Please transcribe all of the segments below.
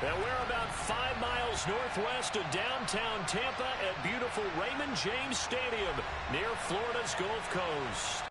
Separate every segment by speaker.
Speaker 1: And we're about 5 miles northwest of downtown Tampa at beautiful Raymond James Stadium near Florida's Gulf Coast.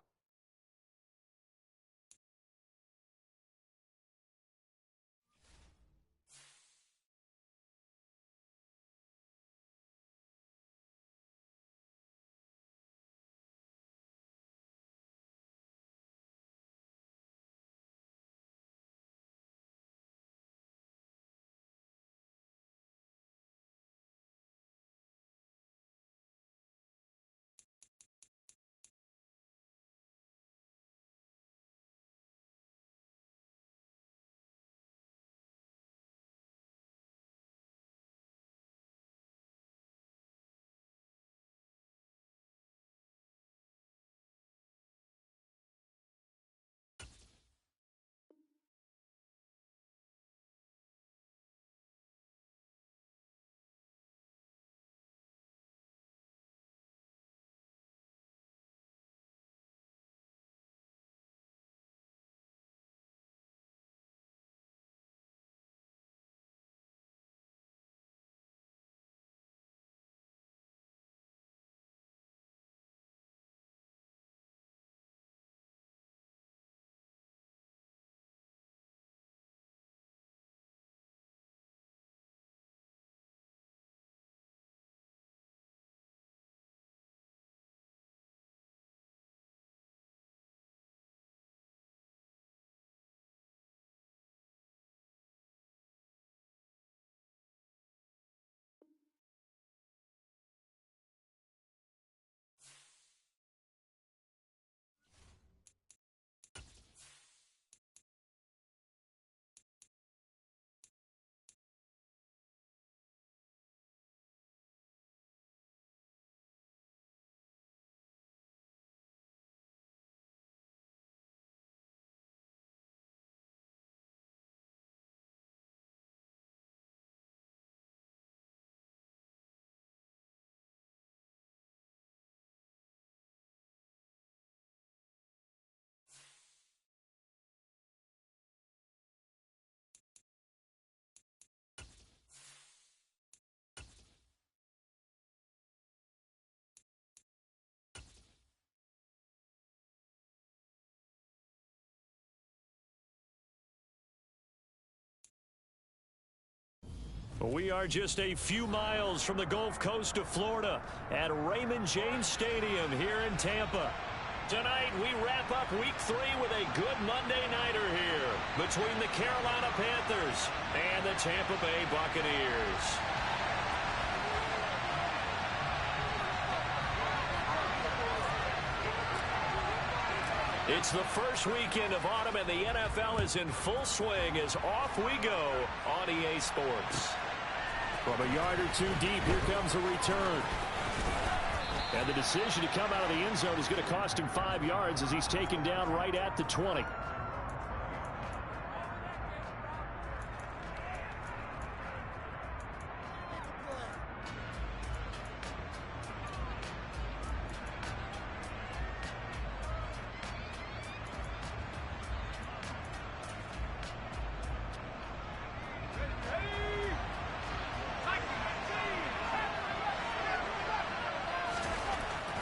Speaker 1: We are just a few miles from the Gulf Coast of Florida at Raymond James Stadium here in Tampa. Tonight, we wrap up Week 3 with a good Monday nighter here between the Carolina Panthers and the Tampa Bay Buccaneers. It's the first weekend of autumn, and the NFL is in full swing as off we go on EA Sports. From a yard or two deep, here comes a return. And the decision to come out of the end zone is going to cost him 5 yards as he's taken down right at the 20.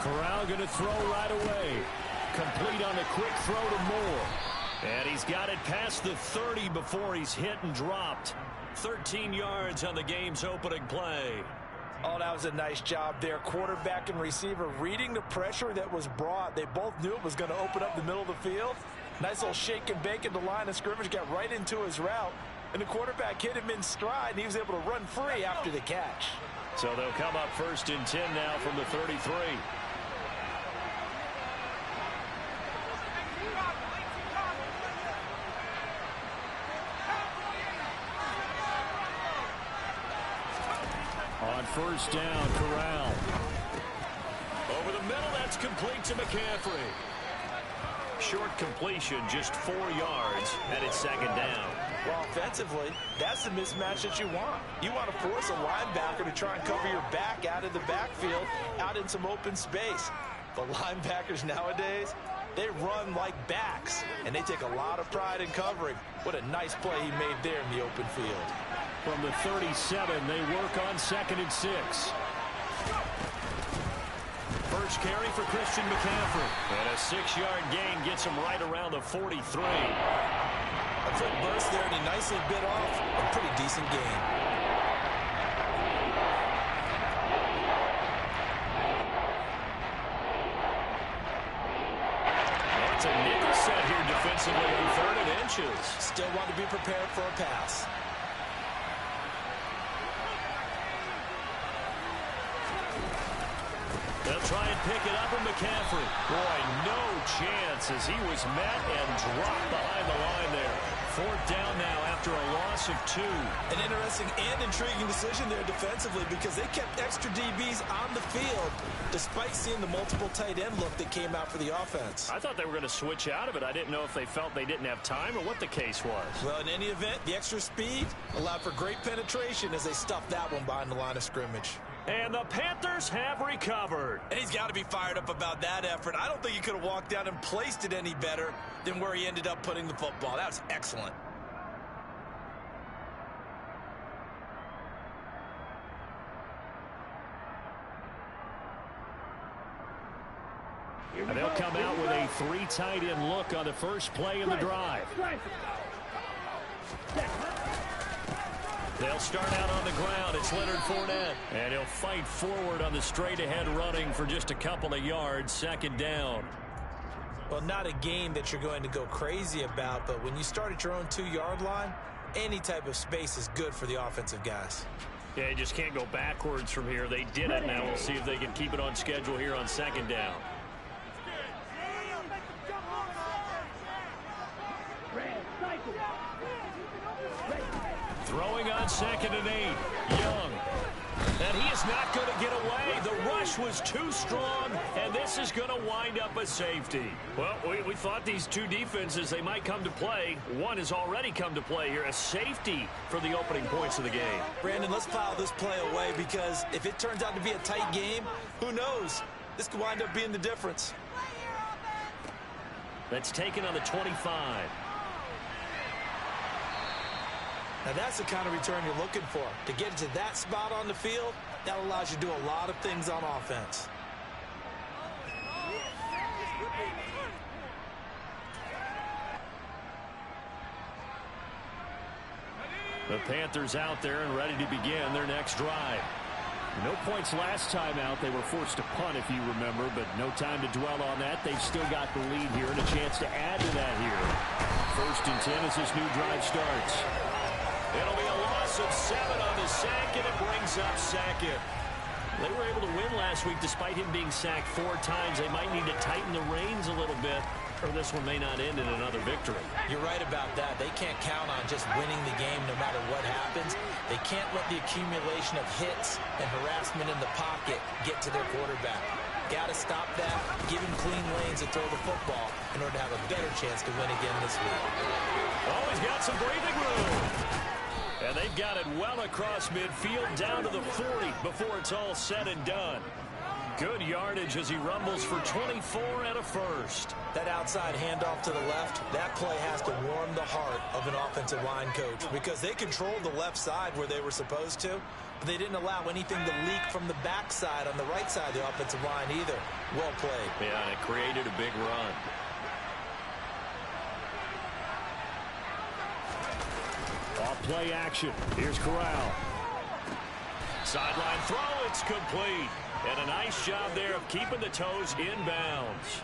Speaker 1: Corral going to throw right away. Complete on a quick throw to Moore. And he's got it past the 30 before he's hit and dropped. 13 yards on the game's opening play.
Speaker 2: Oh, that was a nice job there. Quarterback and receiver reading the pressure that was brought. They both knew it was going to open up the middle of the field. Nice little shake and bake at the line of scrimmage. Got right into his route. And the quarterback hit him in stride, and he was able to run free after the catch.
Speaker 1: So they'll come up 1st and 10 now from the 33. On 1st down, Corral. Over the middle, that's complete to McCaffrey. Short completion, just 4 yards, and it's 2nd down.
Speaker 2: Well, offensively, that's the mismatch that you want. You want to force a linebacker to try and cover your back out of the backfield, out in some open space. The linebackers nowadays, they run like backs, and they take a lot of pride in covering. What a nice play he made there in the open field.
Speaker 1: From the 37, they work on 2nd and 6. First carry for Christian McCaffrey. And a 6-yard gain gets him right around the 43.
Speaker 2: A quick burst there, and he nicely bit off a pretty decent gain.
Speaker 1: It's a nickel set here defensively on 3rd and inches.
Speaker 2: Still want to be prepared for a pass.
Speaker 1: They'll try and pick it up with McCaffrey. Boy, no chance as he was met and dropped behind the line there. 4th down now after a loss of 2.
Speaker 2: An interesting and intriguing decision there defensively because they kept extra DBs on the field despite seeing the multiple tight end look that came out for the offense.
Speaker 1: I thought they were going to switch out of it. I didn't know if they felt they didn't have time or what the case was.
Speaker 2: Well, in any event, the extra speed allowed for great penetration as they stuffed that one behind the line of scrimmage.
Speaker 1: And the Panthers have recovered.
Speaker 2: And he's got to be fired up about that effort. I don't think he could have walked down and placed it any better than where he ended up putting the football. That was excellent.
Speaker 1: And they'll come out with a 3 tight end look on the first play of the drive. They'll start out on the ground. It's Leonard Fournette. And he'll fight forward on the straight-ahead running for just a couple of yards. 2nd down.
Speaker 2: Well, not a game that you're going to go crazy about, but when you start at your own 2-yard line, any type of space is good for the offensive guys.
Speaker 1: Yeah, you just can't go backwards from here. They did it. Now we'll see if they can keep it on schedule here on 2nd down. Throwing on 2nd and 8. Young. And he is not going to get away. The rush was too strong, and this is going to wind up a safety. Well, we thought these two defenses, they might come to play. One has already come to play here. A safety for the opening points of the game.
Speaker 2: Brandon, let's file this play away because if it turns out to be a tight game, who knows? This could wind up being the difference.
Speaker 1: That's taken on the 25.
Speaker 2: Now that's the kind of return you're looking for. To get to that spot on the field, that allows you to do a lot of things on offense.
Speaker 1: The Panthers out there and ready to begin their next drive. No points last time out. They were forced to punt, if you remember, but no time to dwell on that. They've still got the lead here and a chance to add to that here. 1st and 10 as this new drive starts. It'll be a loss of 7 on the sack, and it brings up 2nd. They were able to win last week despite him being sacked 4 times. They might need to tighten the reins a little bit, or this one may not end in another victory.
Speaker 2: You're right about that. They can't count on just winning the game no matter what happens. They can't let the accumulation of hits and harassment in the pocket get to their quarterback. Got to stop that, give him clean lanes to throw the football in order to have a better chance to win again this week.
Speaker 1: Oh, he's got some breathing room. And they've got it well across midfield down to the 40 before it's all said and done. Good yardage as he rumbles for 24 and a first.
Speaker 2: That outside handoff to the left, that play has to warm the heart of an offensive line coach because they controlled the left side where they were supposed to, but they didn't allow anything to leak from the backside on the right side of the offensive line either. Well played.
Speaker 1: Yeah, and it created a big run. Off play action. Here's Corral. Sideline throw. It's complete. And a nice job there of keeping the toes inbounds.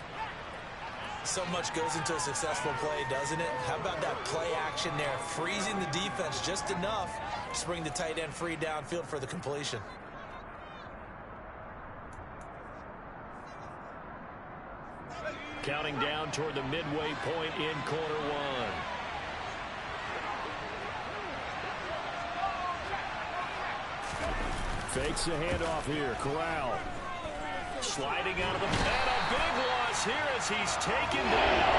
Speaker 2: So much goes into a successful play, doesn't it? How about that play action there? Freezing the defense just enough to bring the tight end free downfield for the completion.
Speaker 1: Counting down toward the midway point in quarter one. Fakes the handoff here. Corral. Sliding out of the pen. A big loss here as he's taken down.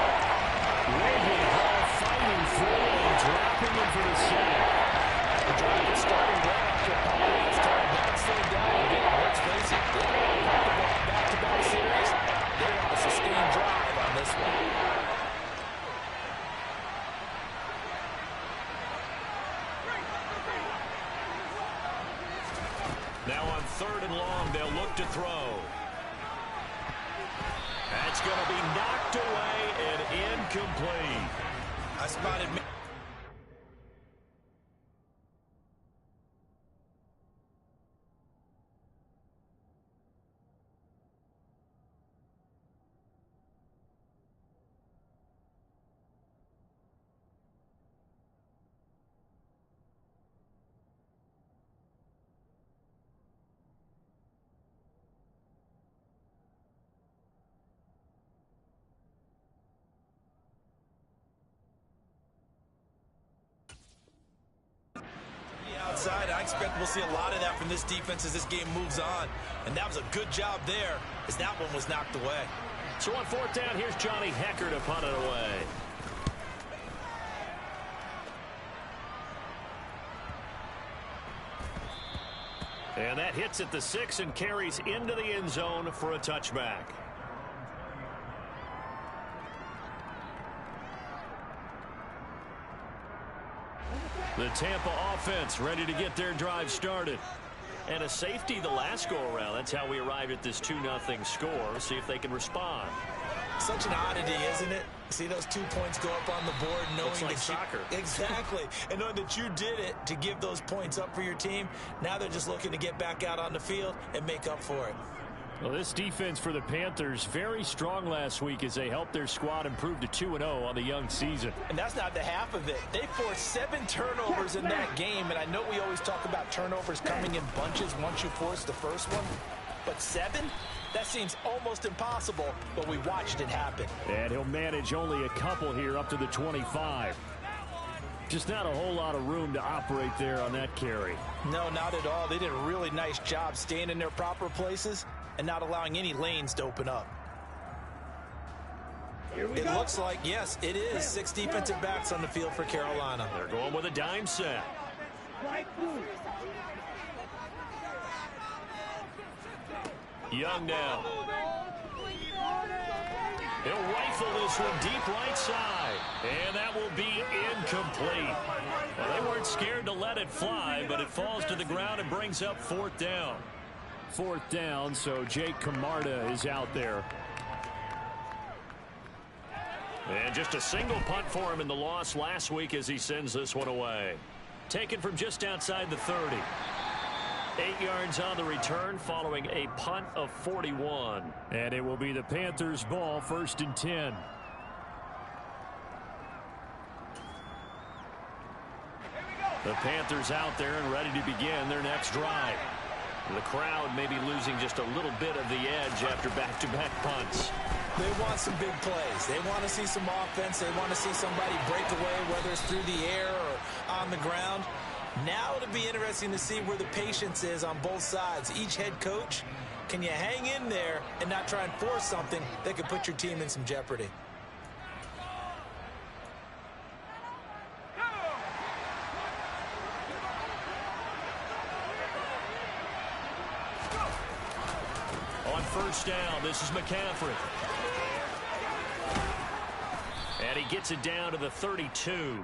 Speaker 1: Raving Hall fighting through and dropping him for the sack.
Speaker 2: The drive is starting well after a couple of time. Not slow down a bit. Let's face it, they're all comfortable on back-to-back series. They want a sustained drive on this one.
Speaker 1: Now on 3rd and long, they'll look to throw. That's going to be knocked away and incomplete.
Speaker 2: I spotted me. Outside, I expect we'll see a lot of that from this defense as this game moves on. And that was a good job there as that one was knocked away.
Speaker 1: So on 4th down, here's Johnny Hekker to punt it away. And that hits at the 6 and carries into the end zone for a touchback. The Tampa offense ready to get their drive started. And a safety the last go-around. That's how we arrived at this 2-0 score. See if they can respond.
Speaker 2: Such an oddity, isn't it? See those 2 points go up on the board knowing
Speaker 1: Looks like
Speaker 2: that
Speaker 1: soccer.
Speaker 2: Exactly. And knowing that you did it to give those points up for your team. Now they're just looking to get back out on the field and make up for it.
Speaker 1: Well, this defense for the Panthers very strong last week as they helped their squad improve to 2-0 on the young season.
Speaker 2: And that's not the half of it. They forced 7 turnovers in that game, and I know we always talk about turnovers coming in bunches once you force the first one, but 7? That seems almost impossible, but we watched it happen.
Speaker 1: And he'll manage only a couple here up to the 25. Just not a whole lot of room to operate there on that carry.
Speaker 2: No, not at all. They did a really nice job staying in their proper places and not allowing any lanes to open up. It looks like, yes, it is 6 defensive backs on the field for Carolina.
Speaker 1: They're going with a dime set. Young now. He'll rifle this one deep right side. And that will be incomplete. Well, they weren't scared to let it fly, but it falls to the ground and brings up 4th down. 4th down, so Jake Camarda is out there. And just a single punt for him in the loss last week as he sends this one away. Taken from just outside the 30. 8 yards on the return following a punt of 41. And it will be the Panthers' ball, 1st and 10. The Panthers out there and ready to begin their next drive. The crowd may be losing just a little bit of the edge after back-to-back punts.
Speaker 2: They want some big plays. They want to see some offense. They want to see somebody break away, whether it's through the air or on the ground. Now it'll be interesting to see where the patience is on both sides. Each head coach, can you hang in there and not try and force something that could put your team in some jeopardy?
Speaker 1: On 1st down, this is McCaffrey. And he gets it down to the 32.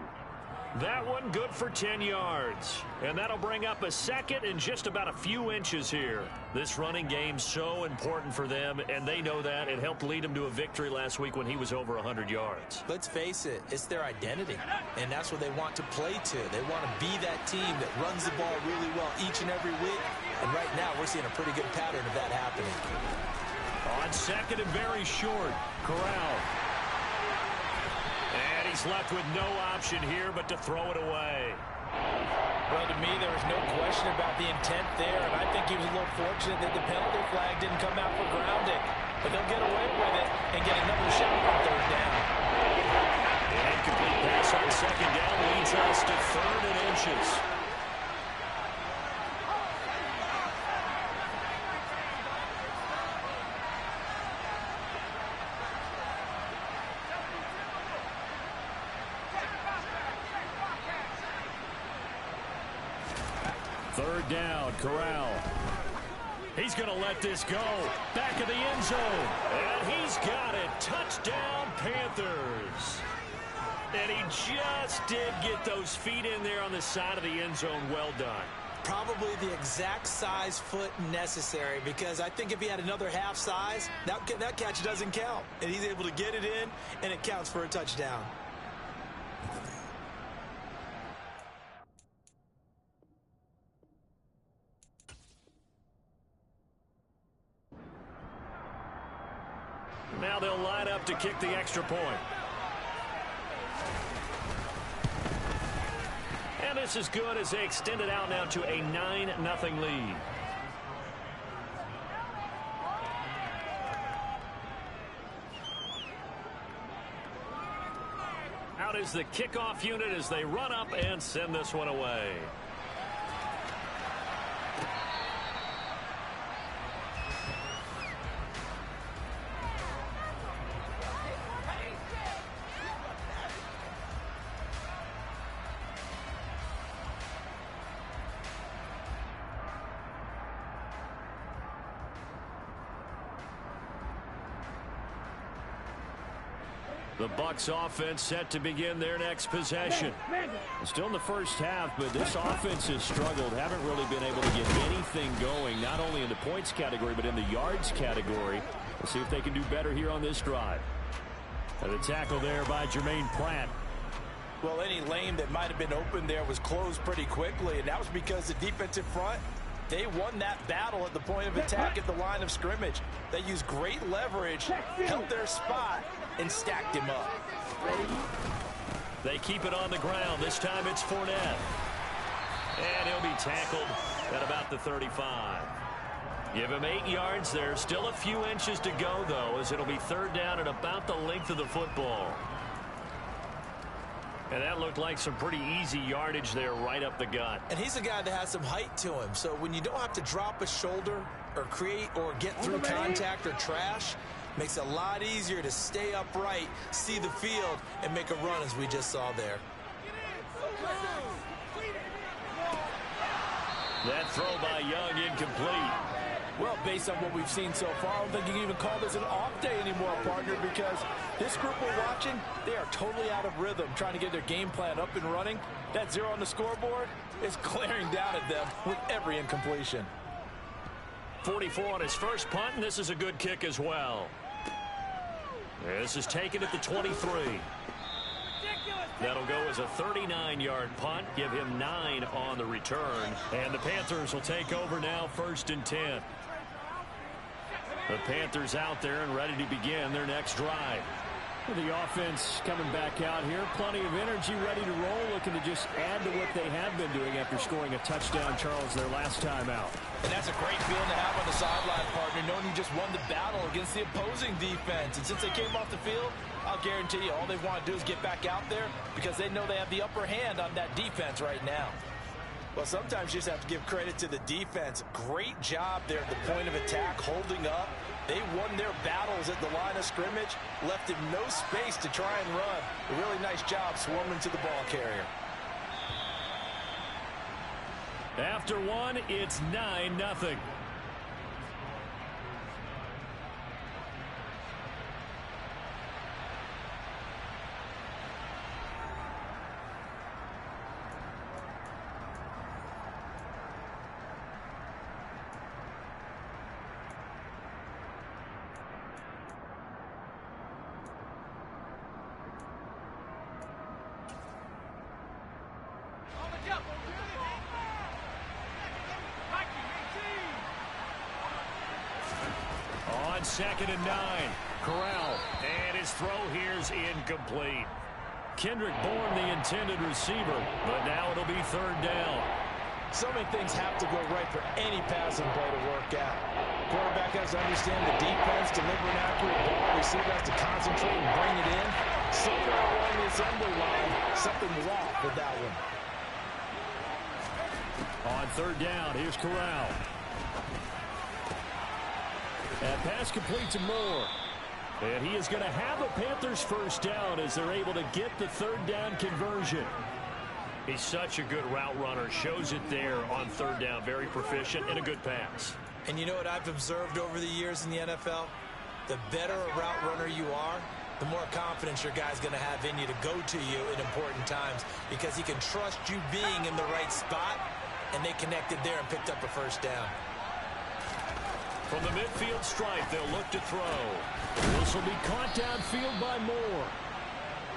Speaker 1: That one good for 10 yards. And that'll bring up a 2nd and just about a few inches here. This running game's so important for them, and they know that. It helped lead them to a victory last week when he was over 100 yards.
Speaker 2: Let's face it, it's their identity, and that's what they want to play to. They want to be that team that runs the ball really well each and every week. And right now, we're seeing a pretty good pattern of that happening.
Speaker 1: On 2nd and very short, Corral. And he's left with no option here but to throw it away.
Speaker 2: Well, to me, there was no question about the intent there, and I think he was a little fortunate that the penalty flag didn't come out for grounding. But they'll get away with it and get another shot on 3rd down.
Speaker 1: An incomplete pass on 2nd down leads us to 3rd and inches. Third down, Corral. He's going to let this go. Back of the end zone. And he's got it. Touchdown, Panthers. And he just did get those feet in there on the side of the end zone. Well done.
Speaker 2: Probably the exact size foot necessary, because I think if he had another half size, that catch doesn't count. And he's able to get it in, and it counts for a touchdown.
Speaker 1: Now they'll line up to kick the extra point. And this is good as they extend it out now to a 9-0 lead. Out is the kickoff unit as they run up and send this one away. The Bucs offense set to begin their next possession. Still in the first half, but this offense has struggled. Haven't really been able to get anything going, not only in the points category, but in the yards category. We'll see if they can do better here on this drive. And the tackle there by Jermaine Pratt.
Speaker 2: Well, any lane that might have been open there was closed pretty quickly, and that was because the defensive front, they won that battle at the point of attack at the line of scrimmage. They used great leverage, held their spot, and stacked him up.
Speaker 1: They keep it on the ground. This time it's Fournette. And he'll be tackled at about the 35. Give him 8 yards there. Still a few inches to go, though, as it'll be third down at about the length of the football. And that looked like some pretty easy yardage there right up the gut.
Speaker 2: And he's a guy that has some height to him. So when you don't have to drop a shoulder or create or get through contact or trash, makes it a lot easier to stay upright, see the field, and make a run as we just saw there.
Speaker 1: That throw by Young incomplete.
Speaker 2: Well, based on what we've seen so far, I don't think you can even call this an off day anymore, partner, because this group we're watching, they are totally out of rhythm, trying to get their game plan up and running. That 0 on the scoreboard is glaring down at them with every incompletion.
Speaker 1: 44 on his first punt, and this is a good kick as well. This is taken at the 23. That'll go as a 39-yard punt. Give him 9 on the return. And the Panthers will take over now, 1st and 10. The Panthers out there and ready to begin their next drive. The offense coming back out here. Plenty of energy, ready to roll, looking to just add to what they have been doing after scoring a touchdown, Charles, their last time out.
Speaker 2: And that's a great feeling to have on the sideline, partner, knowing you just won the battle against the opposing defense. And since they came off the field, I'll guarantee you all they want to do is get back out there because they know they have the upper hand on that defense right now. Well, sometimes you just have to give credit to the defense. Great job there at the point of attack, holding up. They won their battles at the line of scrimmage, left him no space to try and run. A really nice job swarming to the ball carrier.
Speaker 1: After one, it's 9-0. On 2nd and 9, Corral, and his throw here's incomplete. Kendrick Bourne, the intended receiver, but now it'll be 3rd down.
Speaker 2: So many things have to go right for any passing play to work out. Quarterback has to understand the defense, deliver an accurate ball. Receiver has to concentrate and bring it in. Somewhere along the assembly line, something's off with that one.
Speaker 1: On 3rd down, here's Corral. That pass complete to Moore. And he is going to have a Panthers 1st down as they're able to get the 3rd down conversion. He's such a good route runner. Shows it there on 3rd down. Very proficient and a good pass.
Speaker 2: And you know what I've observed over the years in the NFL? The better a route runner you are, the more confidence your guy's going to have in you to go to you in important times, because he can trust you being in the right spot, and they connected there and picked up a first down.
Speaker 1: From the midfield stripe, they'll look to throw. This will be caught downfield by Moore.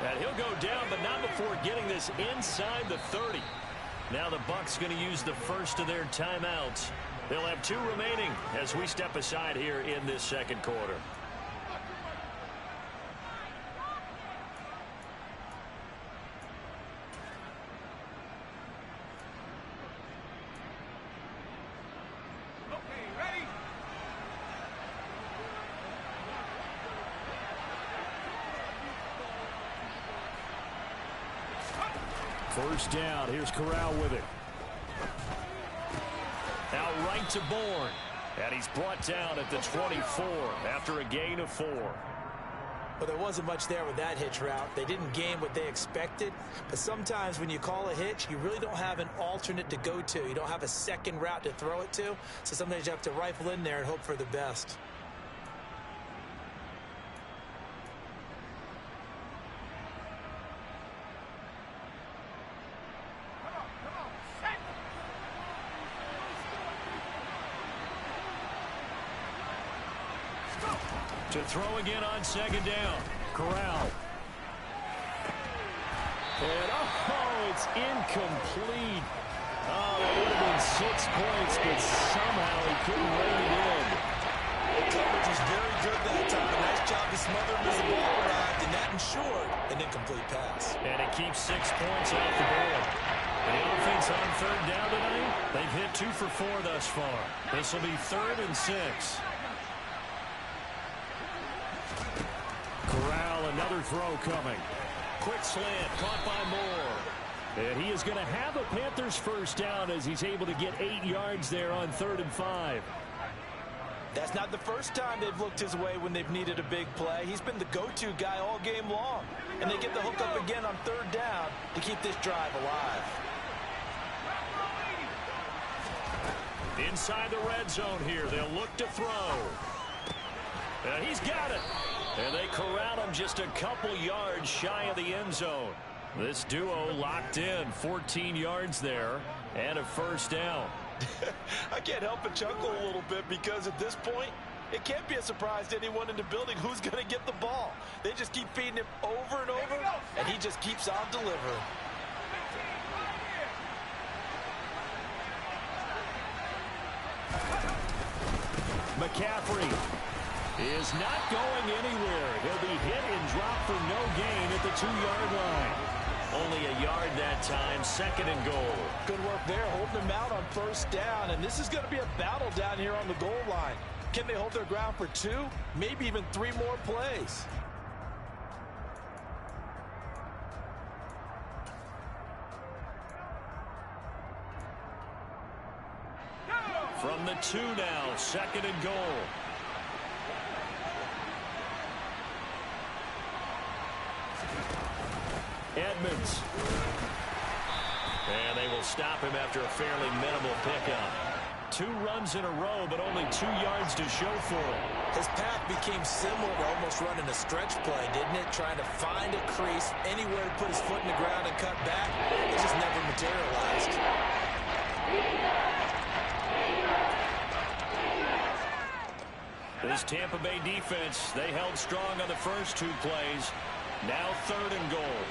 Speaker 1: And he'll go down, but not before getting this inside the 30. Now the Bucs going to use the first of their timeouts. They'll have 2 remaining as we step aside here in this second quarter. First down. Here's Corral with it. Now right to Bourne. And he's brought down at the 24 after a gain of 4.
Speaker 2: Well, there wasn't much there with that hitch route. They didn't gain what they expected. But sometimes when you call a hitch, you really don't have an alternate to go to. You don't have a second route to throw it to. So sometimes you have to rifle in there and hope for the best.
Speaker 1: To throw again on second down. Corral. And, oh, it's incomplete. Oh, that would have been 6 points, but somehow he couldn't rein it in.
Speaker 2: The coverage was very good that time. Nice job to smother him as the ball arrived, and that ensured an incomplete pass.
Speaker 1: And it keeps 6 points off the board. The offense on third down tonight, they've hit 2 for 4 thus far. This will be 3rd and 6. Corral, another throw coming. Quick slant, caught by Moore. And he is going to have a Panthers first down as he's able to get 8 yards there on 3rd and 5.
Speaker 2: That's not the first time they've looked his way when they've needed a big play. He's been the go-to guy all game long. And they get the hook up again on 3rd down to keep this drive alive.
Speaker 1: Inside the red zone here, they'll look to throw. And he's got it. And they corral him just a couple yards shy of the end zone. This duo locked in, 14 yards there, and a first down.
Speaker 2: I can't help but chuckle a little bit because at this point, it can't be a surprise to anyone in the building who's going to get the ball. They just keep feeding him over and over, and he just keeps on delivering.
Speaker 1: McCaffrey is not going anywhere. He'll be hit and dropped for no gain at the 2-yard line. Only a yard that time, 2nd and goal.
Speaker 2: Good work there, holding him out on first down. And this is going to be a battle down here on the goal line. Can they hold their ground for 2, maybe even 3 more plays?
Speaker 1: From the 2 now, 2nd and goal. Edmonds. And they will stop him after a fairly minimal pickup. 2 runs in a row, but only 2 yards to show for it.
Speaker 2: His path became similar to almost running a stretch play, didn't it? Trying to find a crease, anywhere to put his foot in the ground and cut back. It just never materialized.
Speaker 1: This Tampa Bay defense, they held strong on the first 2 plays. Now 3rd and goal.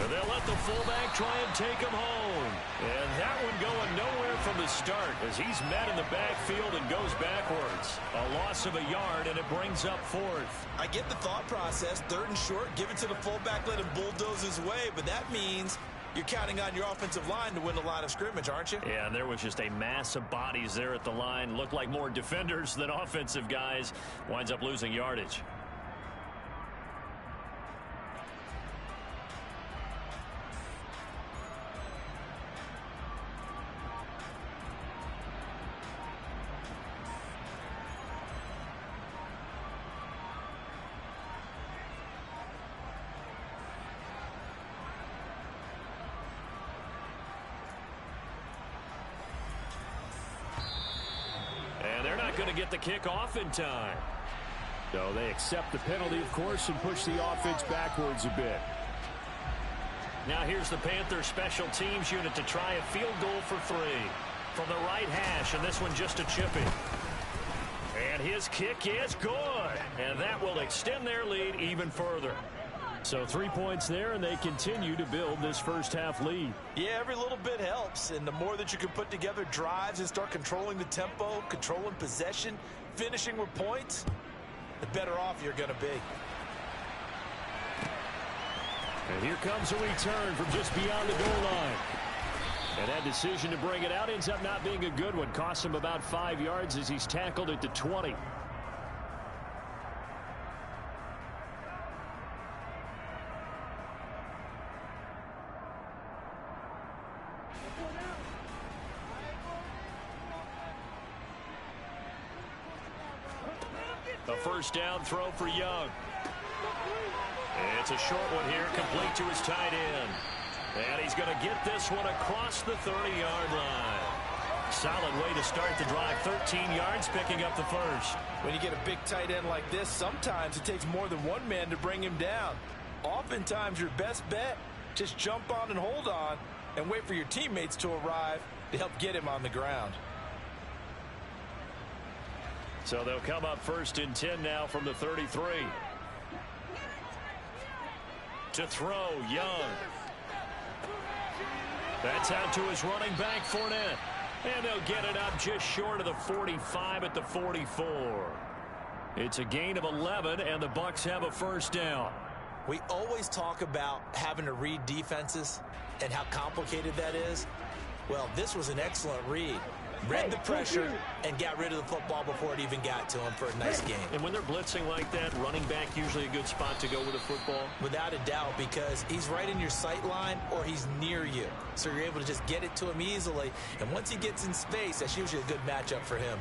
Speaker 1: And they'll let the fullback try and take him home. And that one going nowhere from the start as he's met in the backfield and goes backwards. A loss of a yard, and it brings up 4th.
Speaker 2: I get the thought process. 3rd and short, give it to the fullback, let him bulldoze his way. But that means you're counting on your offensive line to win the line of scrimmage, aren't you?
Speaker 1: Yeah, and there was just a mass of bodies there at the line. Looked like more defenders than offensive guys. Winds up losing yardage. Going to get the kick off in time. So they accept the penalty, of course, and push the offense backwards a bit. Now here's the Panthers special teams unit to try a field goal for 3 from the right hash, and this one just a chip in. And his kick is good, and that will extend their lead even further. So 3 points there, and they continue to build this first half lead.
Speaker 2: Yeah, every little bit helps, and the more that you can put together drives and start controlling the tempo, controlling possession, finishing with points, the better off you're going to be.
Speaker 1: And here comes a return from just beyond the goal line. And that decision to bring it out ends up not being a good one. Costs him about 5 yards as he's tackled at the 20. A first down throw for Young. It's a short one here, complete to his tight end. And he's going to get this one across the 30-yard line. Solid way to start the drive. 13 yards, picking up the first.
Speaker 2: When you get a big tight end like this, sometimes it takes more than one man to bring him down. Oftentimes, your best bet, just jump on and hold on and wait for your teammates to arrive to help get him on the ground.
Speaker 1: So they'll come up first and 10 now from the 33. To throw, Young. That's out to his running back, Fournette. And they'll get it up just short of the 45 at the 44. It's a gain of 11, and the Bucs have a first down.
Speaker 2: We always talk about having to read defenses and how complicated that is. Well, this was an excellent read. Read the pressure and got rid of the football before it even got to him for a nice game.
Speaker 1: And when they're blitzing like that, running back usually a good spot to go with the football?
Speaker 2: Without a doubt, because he's right in your sight line or he's near you. So you're able to just get it to him easily. And once he gets in space, that's usually a good matchup for him.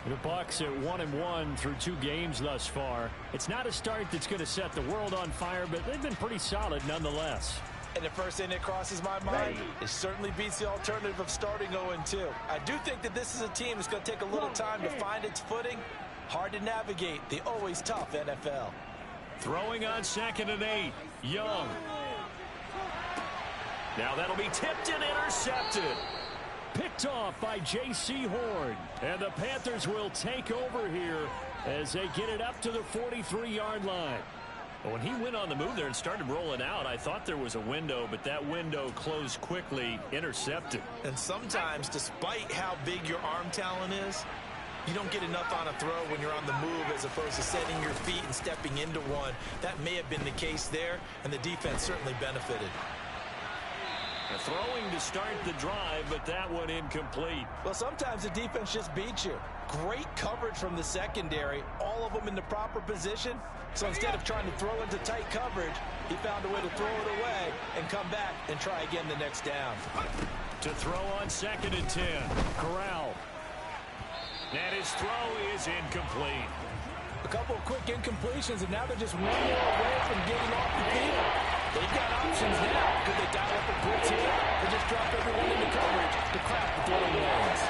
Speaker 1: The Bucs at 1-1 through 2 games thus far. It's not a start that's going to set the world on fire, but they've been pretty solid nonetheless.
Speaker 2: And the first thing that crosses my mind, it certainly beats the alternative of starting 0-2. I do think that this is a team that's going to take a little time to find its footing. Hard to navigate the always tough NFL.
Speaker 1: Throwing on 2nd and 8, Young. Now that'll be tipped and intercepted. Picked off by J.C. Horn. And the Panthers will take over here as they get it up to the 43-yard line. When he went on the move there and started rolling out, I thought there was a window, but that window closed quickly, intercepted.
Speaker 2: And sometimes, despite how big your arm talent is, you don't get enough on a throw when you're on the move as opposed to setting your feet and stepping into one. That may have been the case there, and the defense certainly benefited.
Speaker 1: A throwing to start the drive, but that one incomplete.
Speaker 2: Well, sometimes the defense just beats you. Great coverage from the secondary, all of them in the proper position. So instead of trying to throw into tight coverage, he found a way to throw it away and come back and try again the next down.
Speaker 1: To throw on 2nd and 10, Corral. And his throw is incomplete.
Speaker 2: A couple of quick incompletions, and now they're just one more away from getting off the field. They've got options now. Could they dial up a blitz here or just drop everyone into coverage to crack the throwing lanes?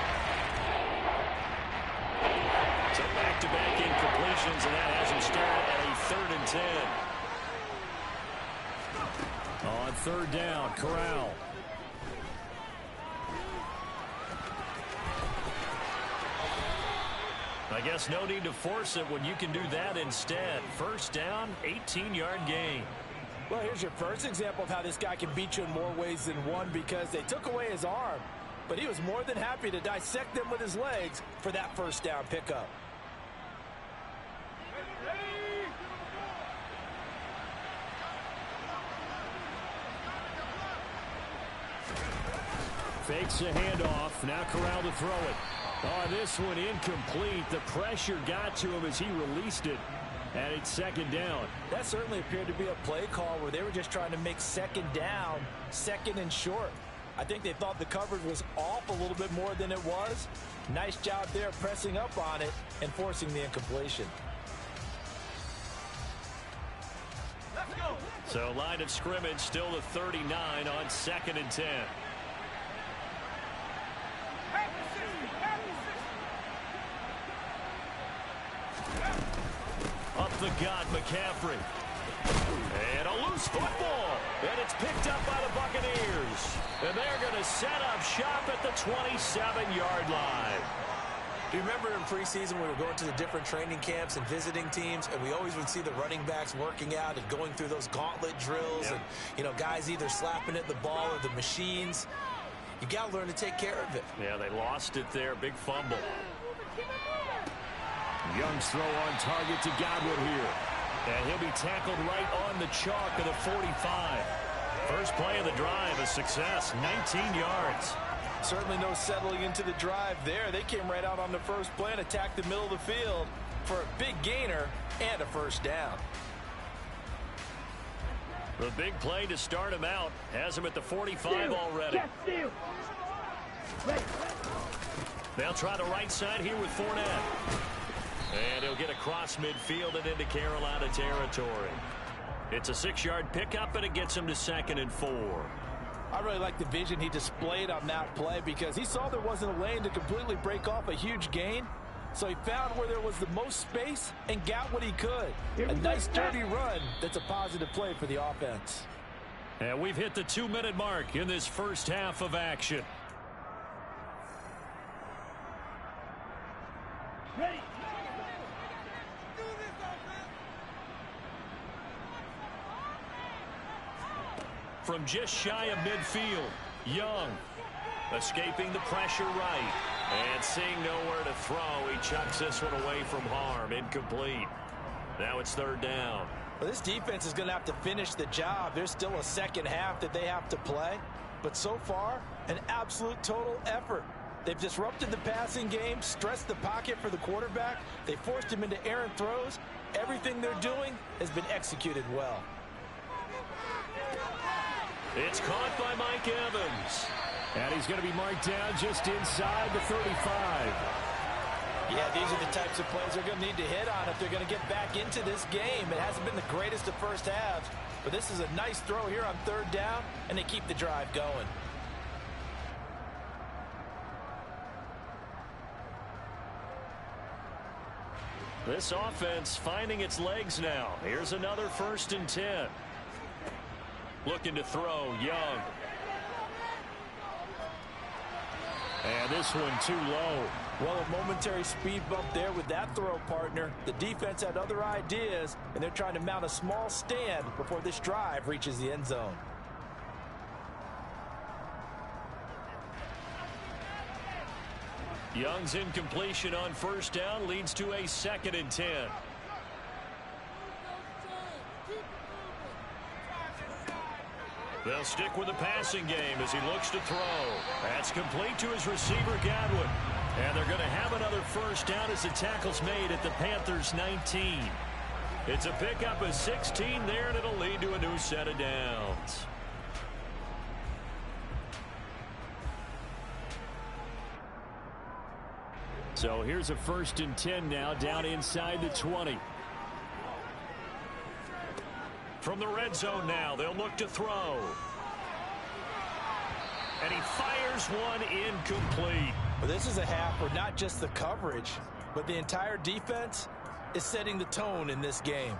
Speaker 1: So back-to-back incompletions, and that has him started at a 3rd and 10. On 3rd down, Corral. I guess no need to force it when you can do that instead. First down, 18-yard gain.
Speaker 2: Well, here's your first example of how this guy can beat you in more ways than one, because they took away his arm, but he was more than happy to dissect them with his legs for that first down pickup.
Speaker 1: Fakes the handoff. Now Corral to throw it. Oh, this one incomplete. The pressure got to him as he released it. And it's 2nd down.
Speaker 2: That certainly appeared to be a play call where they were just trying to make 2nd down, 2nd and short. I think they thought the coverage was off a little bit more than it was. Nice job there pressing up on it and forcing the incompletion.
Speaker 1: Let's go. So line of scrimmage still the 39 on 2nd and 10. off the gut, McCaffrey. And a loose football. And it's picked up by the Buccaneers. And they're going to set up shop at the 27-yard line.
Speaker 2: Do you remember in preseason we were going to the different training camps and visiting teams, and we always would see the running backs working out and going through those gauntlet drills, and, you know, guys either slapping at the ball or the machines. You got to learn to take care of it.
Speaker 1: Yeah, they lost it there. Big fumble. Young's throw on target to Godwin here. And he'll be tackled right on the chalk of the 45. First play of the drive, a success, 19 yards.
Speaker 2: Certainly no settling into the drive there. They came right out on the first play and attacked the middle of the field for a big gainer and a first down.
Speaker 1: The big play to start him out has him at the 45 already. They'll try the right side here with Fournette. And he'll get across midfield and into Carolina territory. It's a 6-yard pickup, and it gets him to 2nd and 4.
Speaker 2: I really like the vision he displayed on that play because he saw there wasn't a lane to completely break off a huge gain. So he found where there was the most space and got what he could. A nice dirty run that's a positive play for the offense.
Speaker 1: And we've hit the 2-minute mark in this first half of action.
Speaker 3: Ready.
Speaker 1: From just shy of midfield, Young escaping the pressure right. And seeing nowhere to throw, he chucks this one away from harm. Incomplete. Now it's 3rd down.
Speaker 2: Well, this defense is going to have to finish the job. There's still a second half that they have to play. But so far, an absolute total effort. They've disrupted the passing game, stressed the pocket for the quarterback. They forced him into errant throws. Everything they're doing has been executed well.
Speaker 1: It's caught by Mike Evans.
Speaker 3: And he's going to be marked down just inside the 35.
Speaker 2: Yeah, these are the types of plays they're going to need to hit on if they're going to get back into this game. It hasn't been the greatest of first halves, but this is a nice throw here on 3rd down, and they keep the drive going.
Speaker 1: This offense finding its legs now. Here's another 1st and 10. Looking to throw, Young.
Speaker 3: And this one too low.
Speaker 2: Well, a momentary speed bump there with that throw, partner. The defense had other ideas, and they're trying to mount a small stand before this drive reaches the end zone.
Speaker 1: Young's incompletion on 1st down leads to a 2nd and 10. They'll stick with the passing game as he looks to throw. That's complete to his receiver, Godwin. And they're going to have another first down as the tackle's made at the Panthers' 19. It's a pickup of 16 there, and it'll lead to a new set of downs.
Speaker 3: So here's a 1st and 10 now down inside the 20.
Speaker 1: From the red zone now, they'll look to throw. And he fires one incomplete.
Speaker 2: Well, this is a half where not just the coverage, but the entire defense is setting the tone in this game.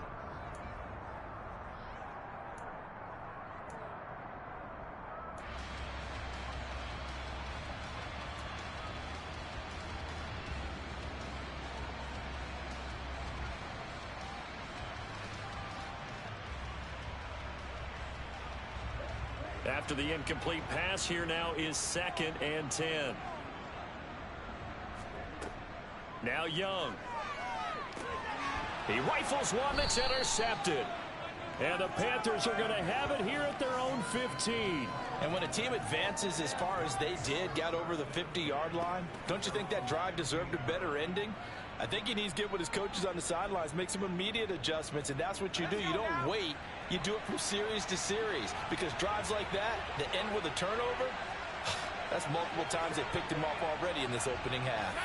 Speaker 1: After the incomplete pass, here now is 2nd and 10. Now Young. He rifles one that's intercepted.
Speaker 3: And the Panthers are going to have it here at their own 15.
Speaker 2: And when a team advances as far as they did, got over the 50-yard line, don't you think that drive deserved a better ending? I think he needs to get with his coaches on the sidelines, make some immediate adjustments, and that's what you do. You don't wait. You do it from series to series, because drives like that end with a turnover, that's multiple times they picked him off already in this opening half.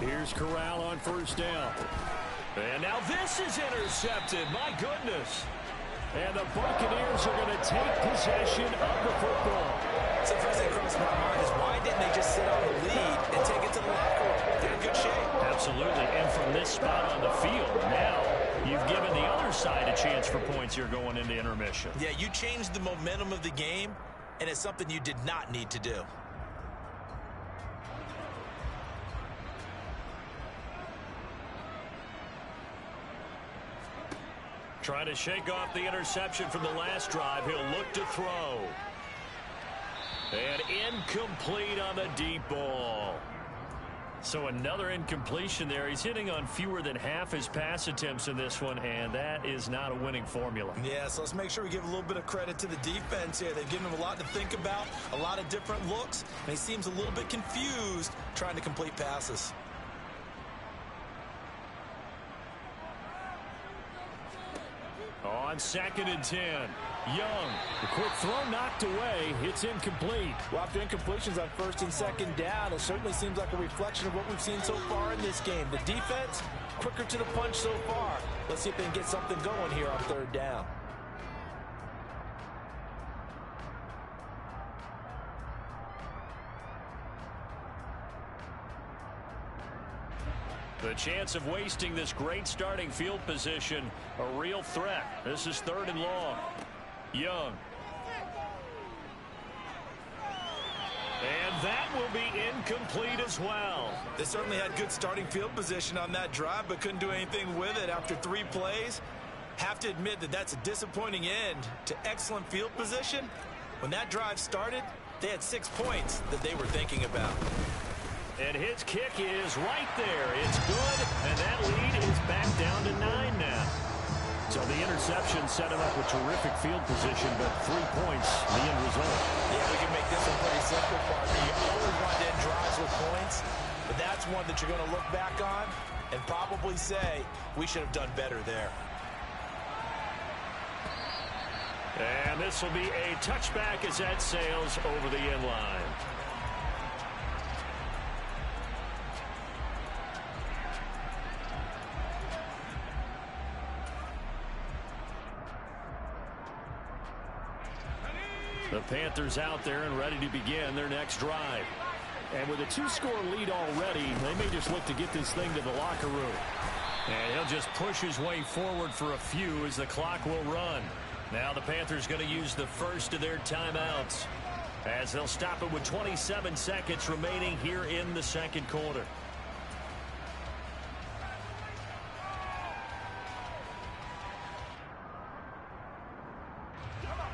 Speaker 3: Here's Corral on first down.
Speaker 1: And now this is intercepted. My goodness.
Speaker 3: And the Buccaneers are going to take possession of the football.
Speaker 2: So the first thing across my mind is why didn't they just sit on the lead and take it to the locker room? They're in good shape.
Speaker 3: Absolutely. And from this spot on the field, now you've given the other side a chance for points here going into intermission.
Speaker 2: Yeah, you changed the momentum of the game, and it's something you did not need to do.
Speaker 1: Trying to shake off the interception from the last drive. He'll look to throw. And incomplete on the deep ball. So another incompletion there. He's hitting on fewer than half his pass attempts in this one, and that is not a winning formula.
Speaker 2: Yeah, so let's make sure we give a little bit of credit to the defense here. They've given him a lot to think about, a lot of different looks, and he seems a little bit confused trying to complete passes.
Speaker 1: On 2nd and 10. Young.
Speaker 3: The quick throw knocked away. It's incomplete.
Speaker 2: Well, after incompletions on 1st and 2nd down, it certainly seems like a reflection of what we've seen so far in this game. The defense, quicker to the punch so far. Let's see if they can get something going here on 3rd down.
Speaker 1: The chance of wasting this great starting field position, a real threat. This is 3rd and long. Young. And that will be incomplete as well.
Speaker 2: They certainly had good starting field position on that drive, but couldn't do anything with it after 3 plays. Have to admit that that's a disappointing end to excellent field position. When that drive started, they had 6 points that they were thinking about.
Speaker 1: And his kick is right there. It's good, and that lead is back down to 9 now.
Speaker 3: So the interception set him up with terrific field position, but 3 points, the end result.
Speaker 2: Yeah, we can make this one pretty simple, partner. You always want to end drives with points, but that's one that you're going to look back on and probably say, we should have done better there.
Speaker 1: And this will be a touchback as that sails over the end line. The Panthers out there and ready to begin their next drive.
Speaker 3: And with a 2-score lead already, they may just look to get this thing to the locker room.
Speaker 1: And he'll just push his way forward for a few as the clock will run. Now the Panthers going to use the first of their timeouts as they'll stop it with 27 seconds remaining here in the 2nd quarter.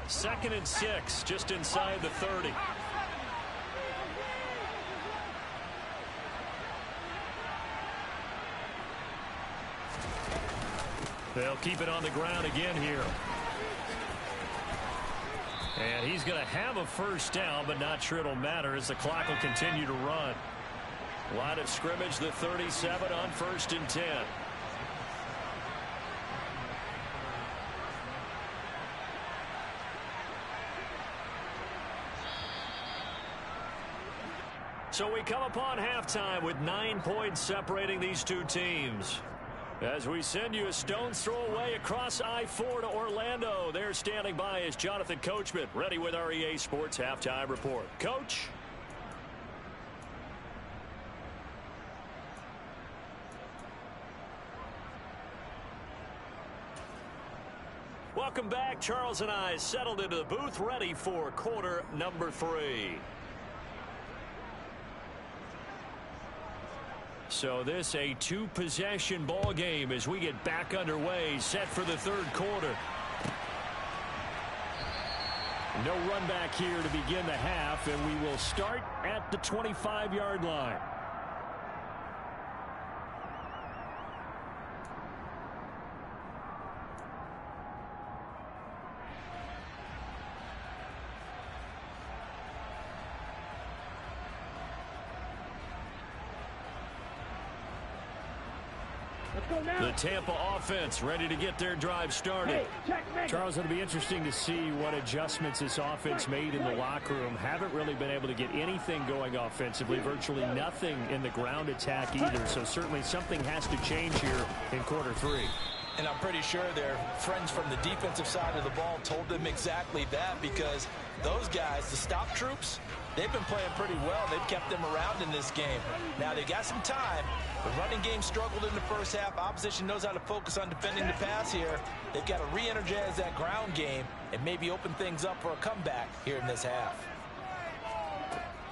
Speaker 1: Second and 6, just inside the 30. They'll keep it on the ground again here. And he's going to have a first down, but not sure it'll matter as the clock will continue to run. Line of scrimmage, the 37 on 1st and 10. So we come upon halftime with 9 points separating these two teams. As we send you a stone's throw away across I-4 to Orlando. There standing by is Jonathan Coachman, ready with our EA Sports Halftime Report. Coach? Welcome back. Charles and I settled into the booth, ready for quarter number 3. So this a 2-possession ball game as we get back underway, set for the 3rd quarter.
Speaker 3: No run back here to begin the half, and we will start at the 25-yard line.
Speaker 1: The Tampa offense ready to get their drive started.
Speaker 3: Charles, it'll be interesting to see what adjustments this offense made in the locker room. Haven't really been able to get anything going offensively, virtually nothing in the ground attack either. So certainly something has to change here in quarter three.
Speaker 2: And I'm pretty sure their friends from the defensive side of the ball told them exactly that, because those guys, the stop troops, they've been playing pretty well. They've kept them around in this game. Now, they got some time. The running game struggled in the first half. Opposition knows how to focus on defending the pass here. They've got to re-energize that ground game and maybe open things up for a comeback here in this half.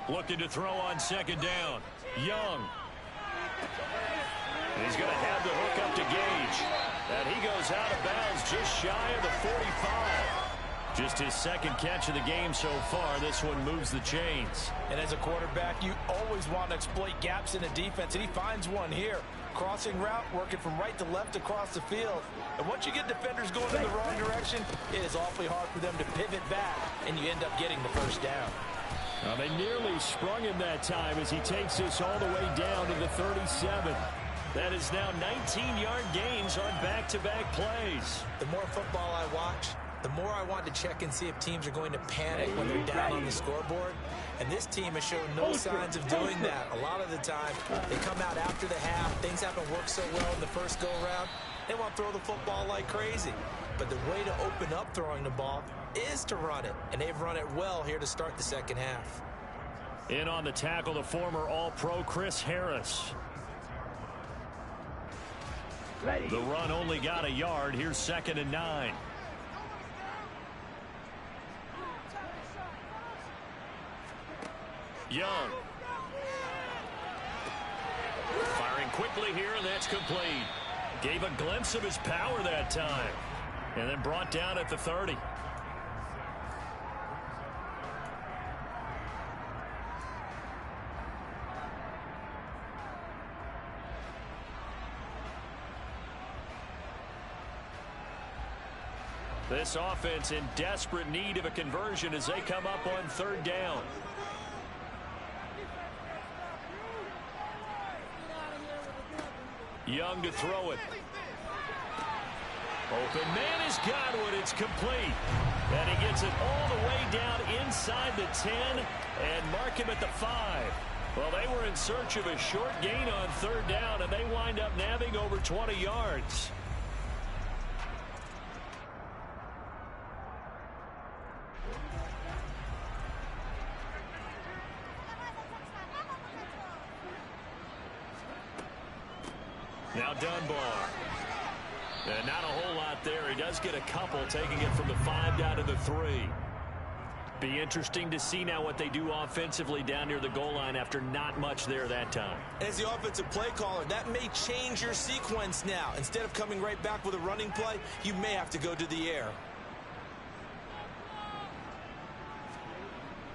Speaker 1: Looking to throw on second down. Young. He's going to have the hook up to Gage. And he goes out of bounds just shy of the 45. Just his second catch of the game so far. This one moves the chains.
Speaker 2: And as a quarterback, you always want to exploit gaps in a defense, and he finds one here. Crossing route, working from right to left across the field. And once you get defenders going in the wrong direction, it is awfully hard for them to pivot back, and you end up getting the first down.
Speaker 1: They nearly sprung him that time as he takes this all the way down to the 37. That is now 19-yard gains on back-to-back plays.
Speaker 2: The more football I watch, the more I want to check and see if teams are going to panic when they're down on the scoreboard. And this team has shown no signs of doing that. A lot of the time, they come out after the half. Things haven't worked so well in the first go-around. They want to throw the football like crazy. But the way to open up throwing the ball is to run it. And they've run it well here to start the second half.
Speaker 1: In on the tackle, the former All-Pro Chris Harris. The run only got a yard. Here's 2nd and 9. Young. Firing quickly here, and that's complete. Gave a glimpse of his power that time. And then brought down at the 30. This offense in desperate need of a conversion as they come up on 3rd down. Young to throw it. Open man is Godwin. It's complete. And he gets it all the way down inside the 10 and mark him at the 5. Well, they were in search of a short gain on 3rd down, and they wind up nabbing over 20 yards. Now Dunbar. And not a whole lot there. He does get a couple, taking it from the 5 down to the 3. Be interesting to see now what they do offensively down near the goal line after not much there that time.
Speaker 2: As the offensive play caller, that may change your sequence now. Instead of coming right back with a running play, you may have to go to the air.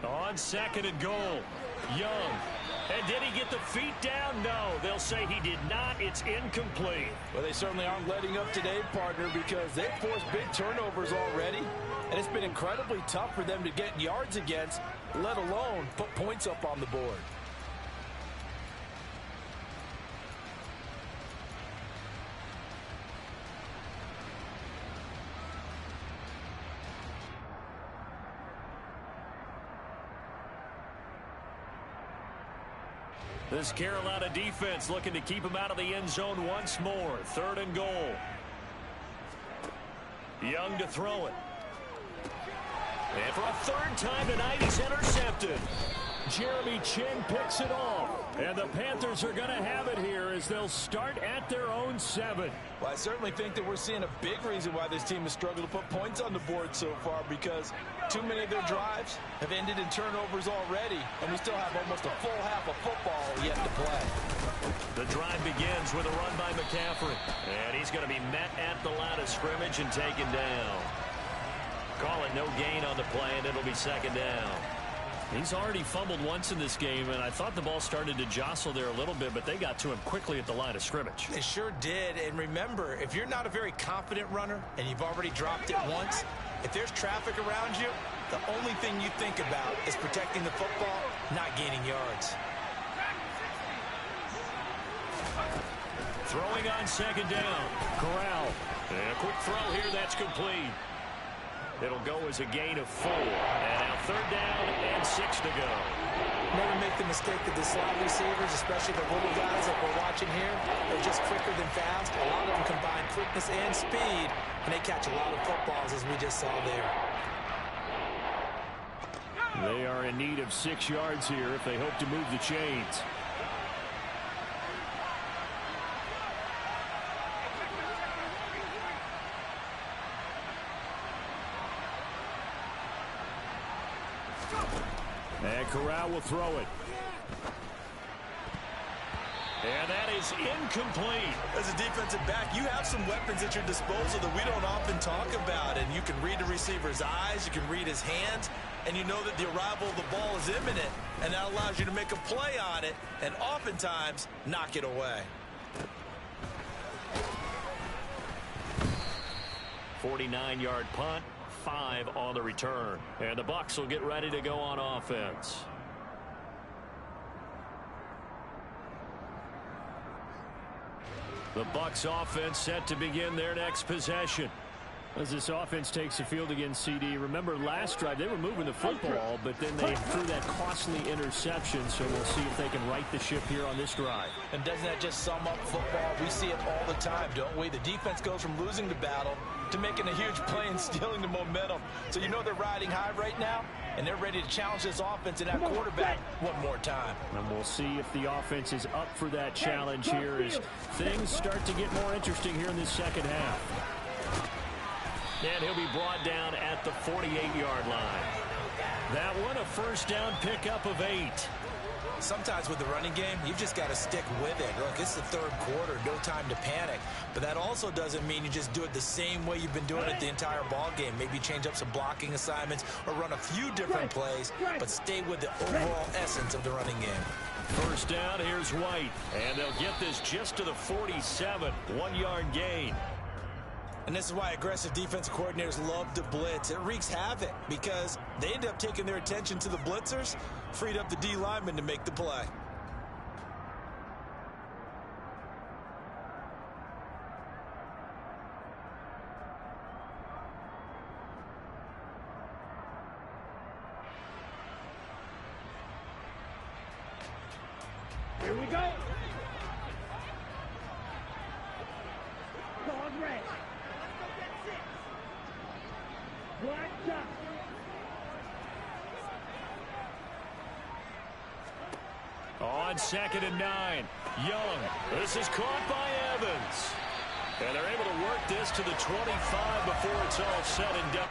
Speaker 1: On 2nd and goal, Young. And did he get the feet down? No. They'll say he did not. It's incomplete.
Speaker 2: Well, they certainly aren't letting up today, partner, because they've forced big turnovers already. And it's been incredibly tough for them to get yards against, let alone put points up on the board.
Speaker 1: This Carolina defense looking to keep him out of the end zone once more. 3rd and goal. Young to throw it. And for a 3rd time tonight, he's intercepted. Jeremy Chinn picks it off. And the Panthers are going to have it here as they'll start at their own 7.
Speaker 2: Well, I certainly think that we're seeing a big reason why this team has struggled to put points on the board so far, because too many of their drives have ended in turnovers already, and we still have almost a full half of football yet to play.
Speaker 1: The drive begins with a run by McCaffrey. And he's going to be met at the line of scrimmage and taken down. Call it no gain on the play, and it'll be 2nd down. He's already fumbled once in this game, and I thought the ball started to jostle there a little bit, but they got to him quickly at the line of scrimmage.
Speaker 2: They sure did, and remember, if you're not a very confident runner and you've already dropped it once, if there's traffic around you, the only thing you think about is protecting the football, not gaining yards.
Speaker 1: Throwing on second down. Corral. And a quick throw here. That's complete. It'll go as a gain of 4. And now third down and 6 to go.
Speaker 2: Never make the mistake that the slot receivers, especially the little guys that we're watching here, they're just quicker than fast. A lot of them combine quickness and speed, and they catch a lot of footballs, as we just saw there.
Speaker 3: They are in need of 6 yards here if they hope to move the chains. And Corral will throw it.
Speaker 1: And that is incomplete.
Speaker 2: As a defensive back, you have some weapons at your disposal that we don't often talk about. And you can read the receiver's eyes, you can read his hands, and you know that the arrival of the ball is imminent. And that allows you to make a play on it and oftentimes knock it away.
Speaker 1: 49-yard punt. 5 on the return. And the Bucs will get ready to go on offense. The Bucs offense set to begin their next possession.
Speaker 3: As this offense takes the field against CD, remember last drive they were moving the football, but then they threw that costly interception, so we'll see if they can right the ship here on this drive.
Speaker 2: And doesn't that just sum up football? We see it all the time, don't we? The defense goes from losing the battle to making a huge play and stealing the momentum. So you know they're riding high right now, and they're ready to challenge this offense and that quarterback one more time.
Speaker 3: And we'll see if the offense is up for that challenge here as things start to get more interesting here in this second half.
Speaker 1: And he'll be brought down at the 48-yard line. That one, a first down pickup of 8.
Speaker 2: Sometimes with the running game, you've just got to stick with it. Look, it's the third quarter, no time to panic. But that also doesn't mean you just do it the same way you've been doing it the entire ball game. Maybe change up some blocking assignments or run a few different plays, but stay with the overall essence of the running game.
Speaker 1: First down, here's White. And they'll get this just to the 47, 1-yard gain.
Speaker 2: And this is why aggressive defensive coordinators love to blitz. It wreaks havoc because they end up taking their attention to the blitzers, freed up the D lineman to make the play.
Speaker 4: Here we go. Dog red. Black dot.
Speaker 1: On 2nd and 9, Young. This is caught by Evans. And they're able to work this to the 25 before it's all said and done.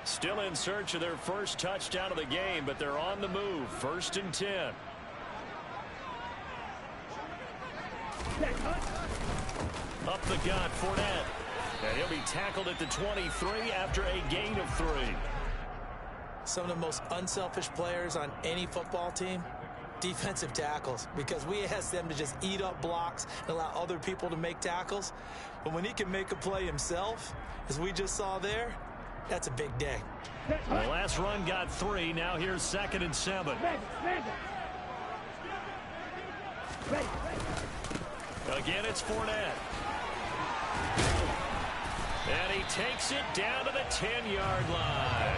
Speaker 1: Still in search of their first touchdown of the game, but they're on the move. 1st and 10. Up the gut, Fournette. And he'll be tackled at the 23 after a gain of 3.
Speaker 2: Some of the most unselfish players on any football team, defensive tackles, because we ask them to just eat up blocks and allow other people to make tackles. But when he can make a play himself, as we just saw there, that's a big day.
Speaker 1: The last run got 3. Now here's 2nd and 7.
Speaker 4: Ready.
Speaker 1: Again, it's Fournette. And he takes it down to the 10-yard line.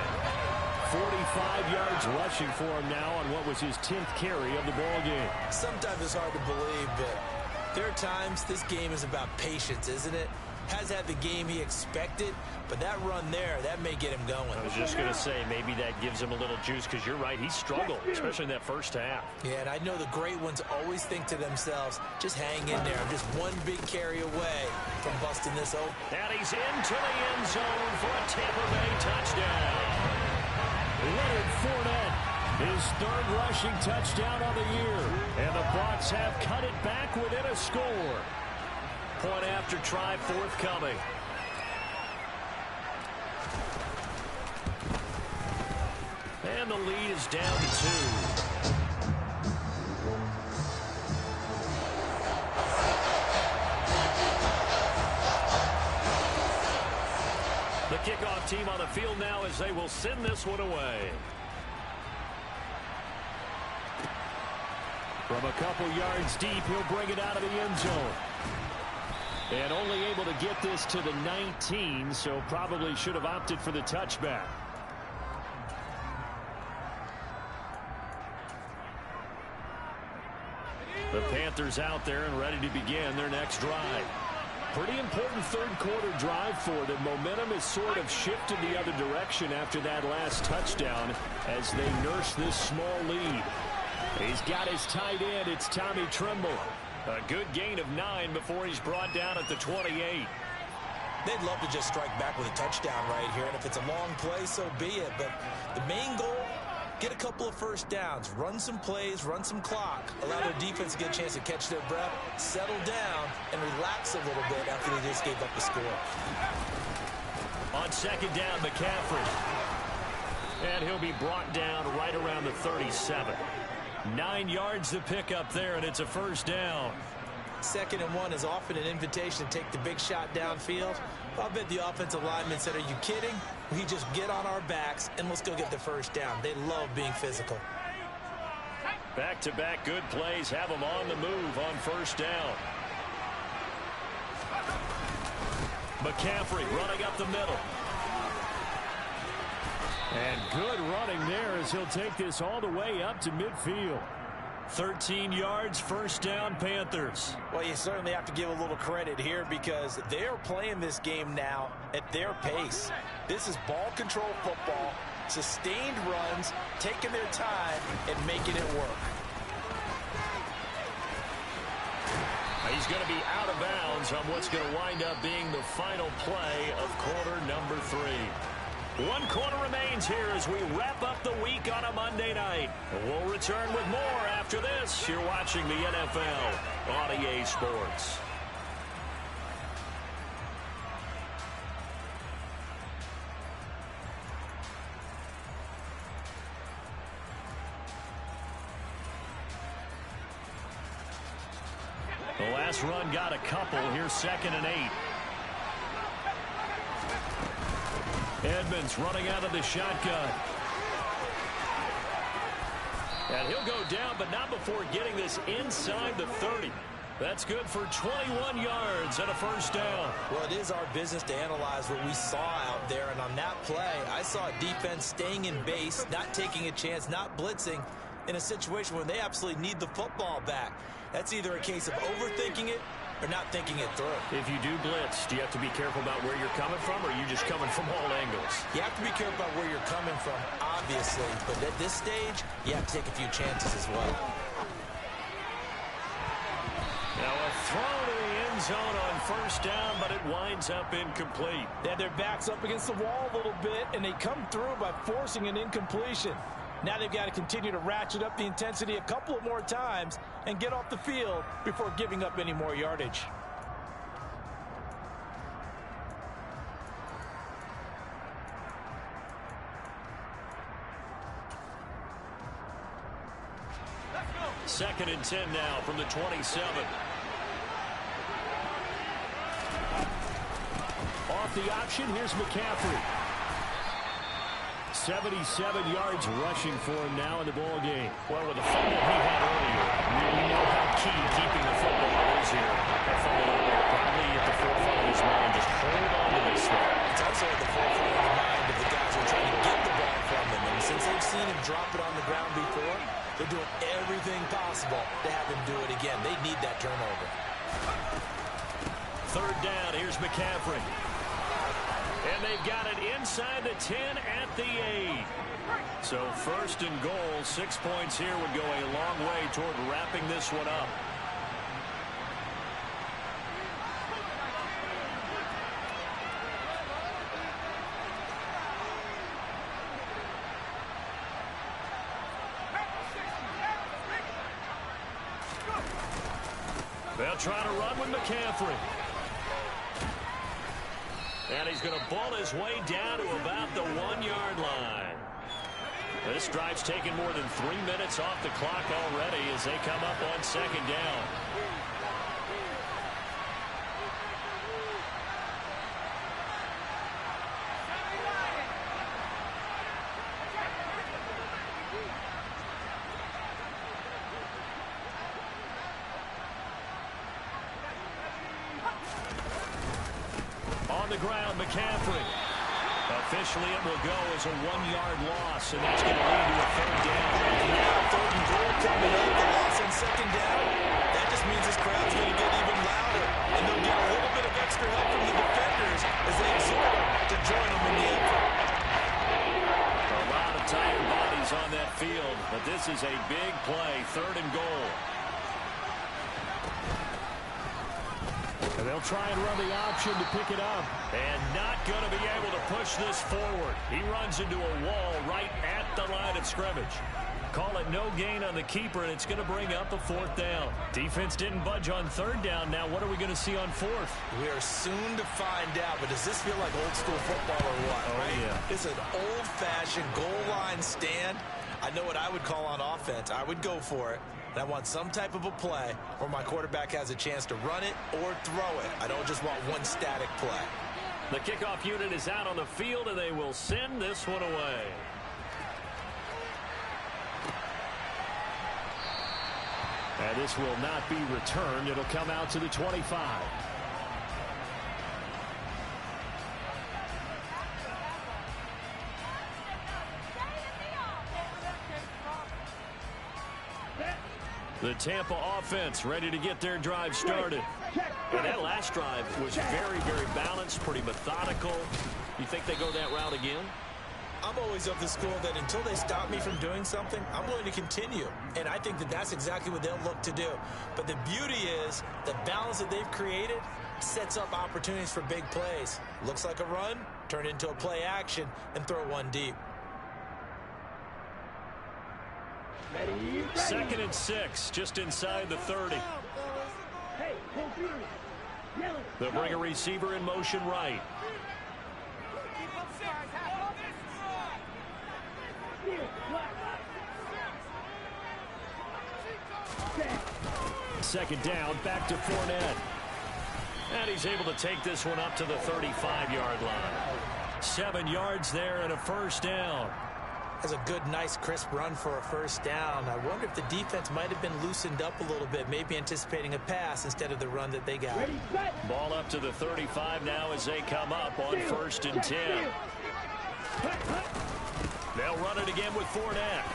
Speaker 3: 45 yards rushing for him now on what was his 10th carry of the ball game.
Speaker 2: Sometimes it's hard to believe, but there are times this game is about patience, isn't it? Has had the game he expected, but that run there, that may get him going.
Speaker 1: I was just going to say, maybe that gives him a little juice, because you're right, he struggled, especially in that first half.
Speaker 2: Yeah, and I know the great ones always think to themselves, just hang in there. I'm just one big carry away from busting this open.
Speaker 1: And he's into the end zone for a Tampa Bay touchdown.
Speaker 3: Leonard Fournette, his third rushing touchdown on the year. And the Bucs have cut it back within a score.
Speaker 1: Point after try forthcoming. And the lead is down to 2. The kickoff team on the field now as they will send this one away.
Speaker 3: From a couple yards deep, he'll bring it out of the end zone. And only able to get this to the 19, so probably should have opted for the touchback. The Panthers out there and ready to begin their next drive. Pretty important third quarter drive for them. Momentum has sort of shifted the other direction after that last touchdown as they nurse this small lead. He's got his tight end. It's Tommy Tremble. A good gain of 9 before he's brought down at the 28.
Speaker 2: They'd love to just strike back with a touchdown right here, and if it's a long play, so be it. But the main goal, get a couple of first downs, run some plays, run some clock, allow their defense to get a chance to catch their breath, settle down, and relax a little bit after they just gave up the score.
Speaker 1: On second down, McCaffrey. And he'll be brought down right around the 37. 9 yards to pick up there, and it's a first down.
Speaker 2: 2nd and 1 is often an invitation to take the big shot downfield. I'll bet the offensive lineman said, are you kidding? We just get on our backs and let's go get the first down. They love being physical.
Speaker 1: Back-to-back good plays have them on the move on first down. McCaffrey running up the middle.
Speaker 3: And good running there as he'll take this all the way up to midfield.
Speaker 1: 13 yards, first down, Panthers.
Speaker 2: Well, you certainly have to give a little credit here because they're playing this game now at their pace. This is ball control football, sustained runs, taking their time and making it work.
Speaker 1: He's going to be out of bounds on what's going to wind up being the final play of quarter number 3. 1 quarter remains here as we wrap up the week on a Monday night. We'll return with more after this. You're watching the NFL on EA Sports. The last run got a couple. Here's 2nd and 8. Edmonds running out of the shotgun. And he'll go down, but not before getting this inside the 30. That's good for 21 yards and a first down.
Speaker 2: Well, it is our business to analyze what we saw out there. And on that play, I saw a defense staying in base, not taking a chance, not blitzing in a situation where they absolutely need the football back. That's either a case of overthinking it or not thinking it through.
Speaker 1: If you do blitz, do you have to be careful about where you're coming from, or are you just coming from all angles?
Speaker 2: You have to be careful about where you're coming from, obviously. But at this stage, you have to take a few chances as well.
Speaker 1: Now a throw to the end zone on first down, but it winds up incomplete.
Speaker 2: They had their backs up against the wall a little bit, and they come through by forcing an incompletion. Now they've got to continue to ratchet up the intensity a couple of more times and get off the field before giving up any more yardage.
Speaker 1: Second and 10 now from the 27. Off the option, here's McCaffrey.
Speaker 3: 77 yards rushing for him now in the ball game.
Speaker 1: Well, with the fumble he had earlier, we know how key keeping the football is here. That fumble earlier probably at the forefront of his mind. Just hold on to this one.
Speaker 2: It's also at the forefront of the mind of the guys who are trying to get the ball from him. And since they've seen him drop it on the ground before, they're doing everything possible to have him do it again. They need that turnover.
Speaker 1: Third down, here's McCaffrey. And they've got it inside the 10 at the 8. So first and goal, 6 points here would go a long way toward wrapping this one up. They'll try to run with McCaffrey. And he's going to ball his way down to about the 1-yard line. This drive's taken more than 3 minutes off the clock already as they come up on second down. On the ground, McCaffrey. Officially, it will go as a 1-yard loss, and that's going to lead to a third down.
Speaker 2: Now, third and goal coming up. The loss on second down. That just means this crowd's going to get even louder, and they'll get a little bit of extra help from the defenders as they exhort them to join them in the effort.
Speaker 1: A lot of tired bodies on that field, but this is a big play, third and goal.
Speaker 3: And they'll try and run the option to pick it up.
Speaker 1: And not going to be able to push this forward. He runs into a wall right at the line of scrimmage. Call it no gain on the keeper, and it's going to bring up a fourth down. Defense didn't budge on third down. Now what are we going to see on fourth?
Speaker 2: We are soon to find out, but does this feel like old school football or what?
Speaker 1: Oh,
Speaker 2: right?
Speaker 1: yeah.
Speaker 2: It's an old-fashioned goal line stand. I know what I would call on offense. I would go for it. And I want some type of a play where my quarterback has a chance to run it or throw it. I don't just want one static play.
Speaker 1: The kickoff unit is out on the field, and they will send this one away.
Speaker 3: And this will not be returned. It'll come out to the 25.
Speaker 1: The Tampa offense ready to get their drive started. And that last drive was very, very balanced, pretty methodical. You think they go that route again?
Speaker 2: I'm always of the school that until they stop me from doing something, I'm going to continue. And I think that that's exactly what they'll look to do. But the beauty is the balance that they've created sets up opportunities for big plays. Looks like a run, turn into a play action, and throw one deep.
Speaker 1: Second and 6, just inside the 30. They'll bring a receiver in motion right.
Speaker 3: Second down, back to Fournette.
Speaker 1: And he's able to take this one up to the 35-yard line. 7 yards there and a first down.
Speaker 2: That's a good, nice, crisp run for a first down. I wonder if the defense might have been loosened up a little bit, maybe anticipating a pass instead of the run that they got.
Speaker 1: Ball up to the 35 now as they come up on first and 10. They'll run it again with Fournette.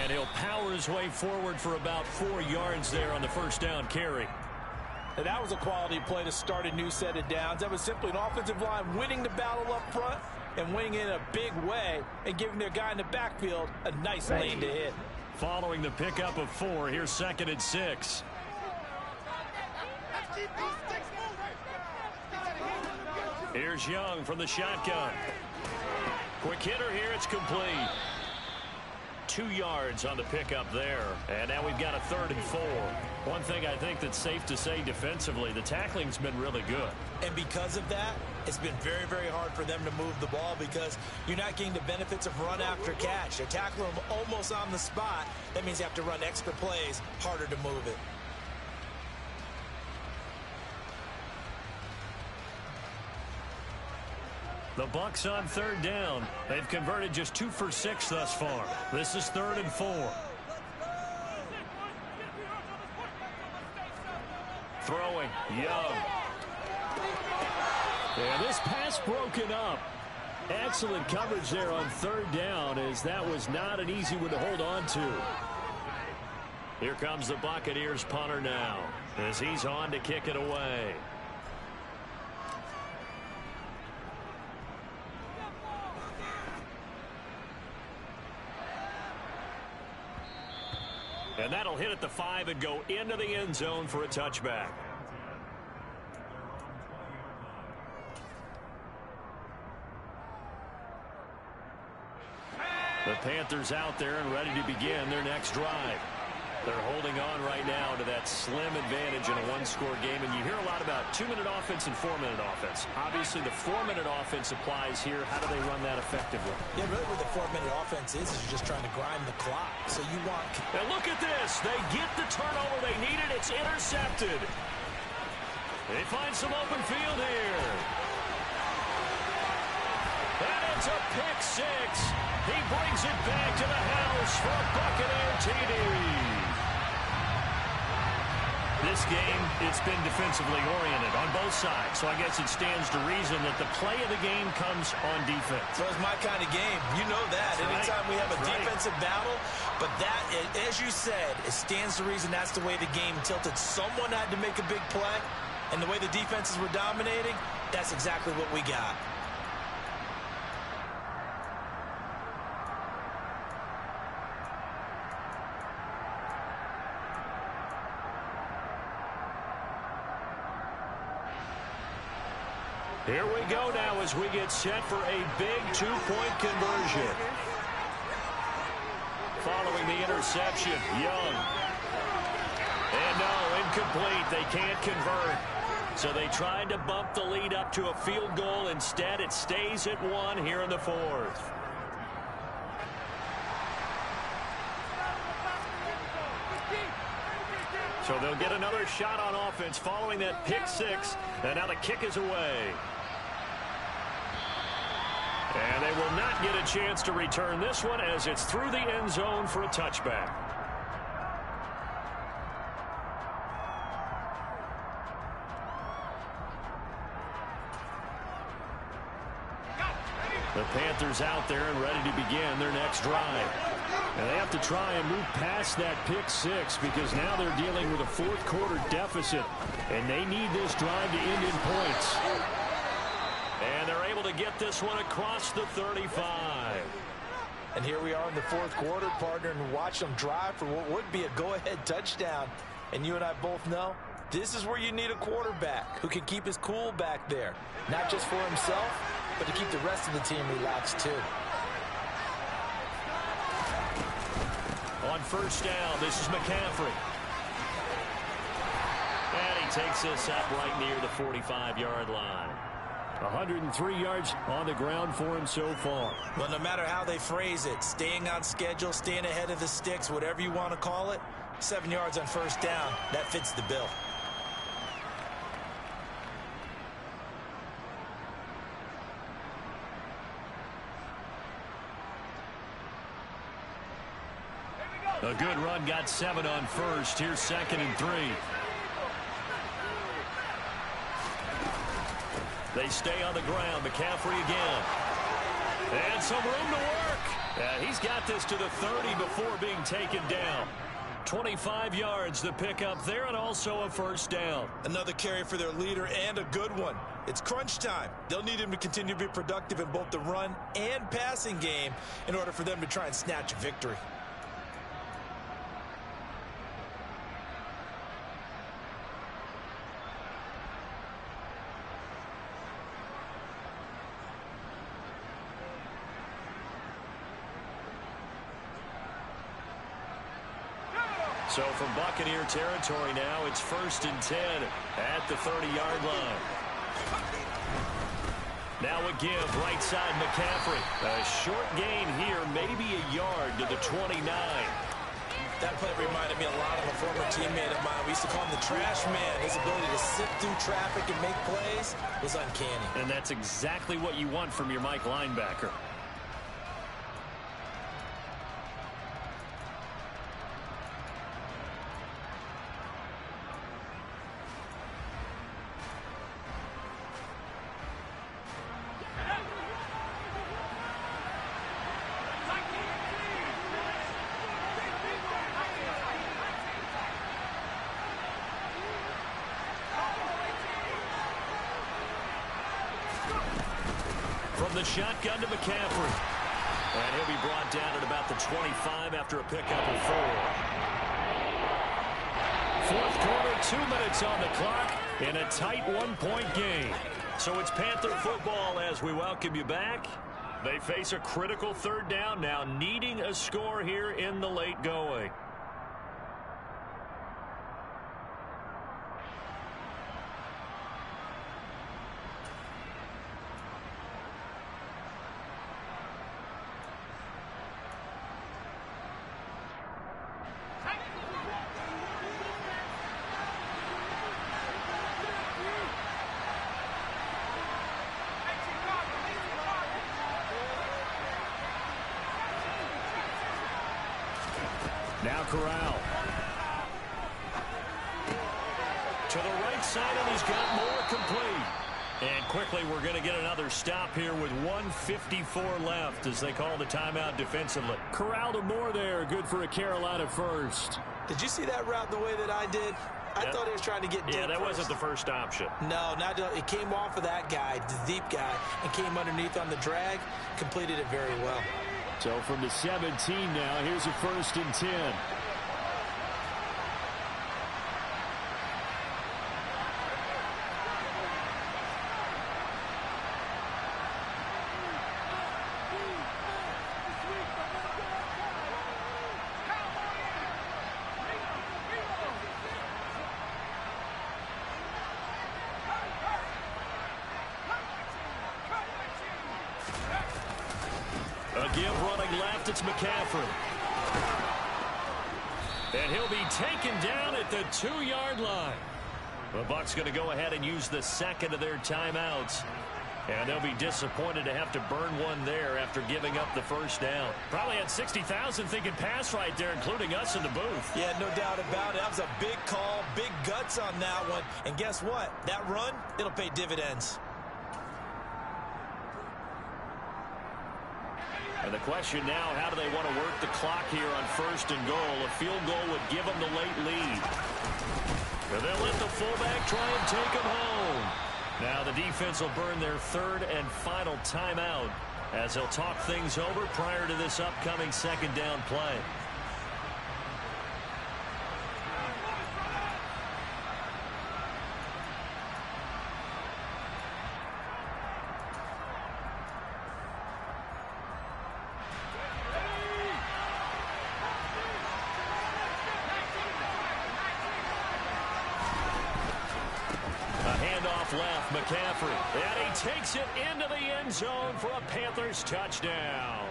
Speaker 1: And he'll power his way forward for about 4 yards there on the first down carry.
Speaker 2: And that was a quality play to start a new set of downs. That was simply an offensive line winning the battle up front and winning in a big way and giving their guy in the backfield a nice lane to hit.
Speaker 1: Following the pickup of 4, here's second and 6. Here's Young from the shotgun. Quick hitter here, it's complete. 2 yards on the pickup there. And now we've got a third and 4. One thing I think that's safe to say defensively, the tackling's been really good.
Speaker 2: And because of that, it's been very, very hard for them to move the ball because you're not getting the benefits of run after catch. They're tackling them almost on the spot. That means you have to run extra plays, harder to move it.
Speaker 3: The Bucs on third down. They've converted just 2 for 6 thus far. This is 3rd and 4. Throwing, Young. And this pass broken up. Excellent coverage there on third down, as that was not an easy one to hold on to. Here comes the Buccaneers punter now, as he's on to kick it away. And that'll hit at the 5 and go into the end zone for a touchback. The Panthers out there and ready to begin their next drive. They're holding on right now to that slim advantage in a one-score game. And you hear a lot about 2-minute offense and 4-minute offense. Obviously, the 4-minute offense applies here. How do they run that effectively?
Speaker 2: Yeah, really what the 4-minute offense is you're just trying to grind the clock. So you want...
Speaker 1: And look at this. They get the turnover they needed. It's intercepted. They find some open field here. And it's a pick six. He brings it back to the house for a Buccaneer TD. This game, it's been defensively oriented on both sides, so I guess it stands to reason that the play of the game comes on defense.
Speaker 2: So it's my kind of game. You know that.
Speaker 1: That's
Speaker 2: Anytime
Speaker 1: right.
Speaker 2: we have a
Speaker 1: That's
Speaker 2: defensive battle, but that, as you said, it stands to reason that's the way the game tilted. Someone had to make a big play, and the way the defenses were dominating, that's exactly what we got.
Speaker 1: Here we go now as we get set for a big two-point conversion. Following the interception, Young. And no, incomplete. They can't convert. So they tried to bump the lead up to a field goal. Instead, it stays at 1 here in the 4th. So they'll get another shot on offense following that pick six. And now the kick is away. And they will not get a chance to return this one as it's through the end zone for a touchback. The Panthers out there and ready to begin their next drive. And they have to try and move past that pick six because now they're dealing with a fourth-quarter deficit. And they need this drive to end in points. And they're able to get this one across the 35.
Speaker 2: And here we are in the fourth quarter, partner, and watch them drive for what would be a go-ahead touchdown. And you and I both know this is where you need a quarterback who can keep his cool back there. Not just for himself, but to keep the rest of the team relaxed too.
Speaker 1: On first down, this is McCaffrey. And he takes this up right near the 45-yard line.
Speaker 3: 103 yards on the ground for him so far.
Speaker 2: Well, no matter how they phrase it, staying on schedule, staying ahead of the sticks, whatever you want to call it, 7 yards on first down, that fits the bill.
Speaker 3: A good run, got 7 on first. Here's 2nd and 3.
Speaker 1: They stay on the ground. McCaffrey again. And some room to work. He's got this to the 30 before being taken down. 25 yards the pickup there and also a first down.
Speaker 2: Another carry for their leader and a good one. It's crunch time. They'll need him to continue to be productive in both the run and passing game in order for them to try and snatch a victory.
Speaker 1: So from Buccaneer territory now, it's 1st and 10 at the 30-yard line. Now a give, right side McCaffrey. A short gain here, maybe a yard to the 29.
Speaker 2: That play reminded me a lot of a former teammate of mine. We used to call him the trash man. His ability to sift through traffic and make plays was uncanny.
Speaker 3: And that's exactly what you want from your Mike linebacker. From the shotgun to McCaffrey. And he'll be brought down at about the 25 after a pickup of 4. Fourth quarter, 2 minutes on the clock in a tight 1-point game. So it's Panther football as we welcome you back. They face a critical third down now, needing a score here in the late going. Now Corral. To the right side, and he's got more complete. And quickly, we're going to get another stop here with 1:54 left as they call the timeout defensively. Corral to Moore there. Good for a Carolina first.
Speaker 2: Did you see that route the way that I did? I thought he was trying to get deep.
Speaker 3: Yeah, that wasn't the first option.
Speaker 2: No, it came off of that guy, the deep guy, and came underneath on the drag. Completed it very well.
Speaker 3: So from the 17 now, here's a 1st and 10. A give running left, it's McCaffrey. And he'll be taken down at the 2-yard line. The Bucs going to go ahead and use the second of their timeouts. And they'll be disappointed to have to burn one there after giving up the first down. Probably had 60,000 thinking pass right there, including us in the booth.
Speaker 2: Yeah, no doubt about it. That was a big call, big guts on that one. And guess what? That run, it'll pay dividends.
Speaker 3: And the question now, how do they want to work the clock here on 1st and goal? A field goal would give them the late lead. And they'll let the fullback try and take them home. Now the defense will burn their 3rd and final timeout as they'll talk things over prior to this upcoming 2nd down play. Left, McCaffrey, and he takes it into the end zone for a Panthers touchdown.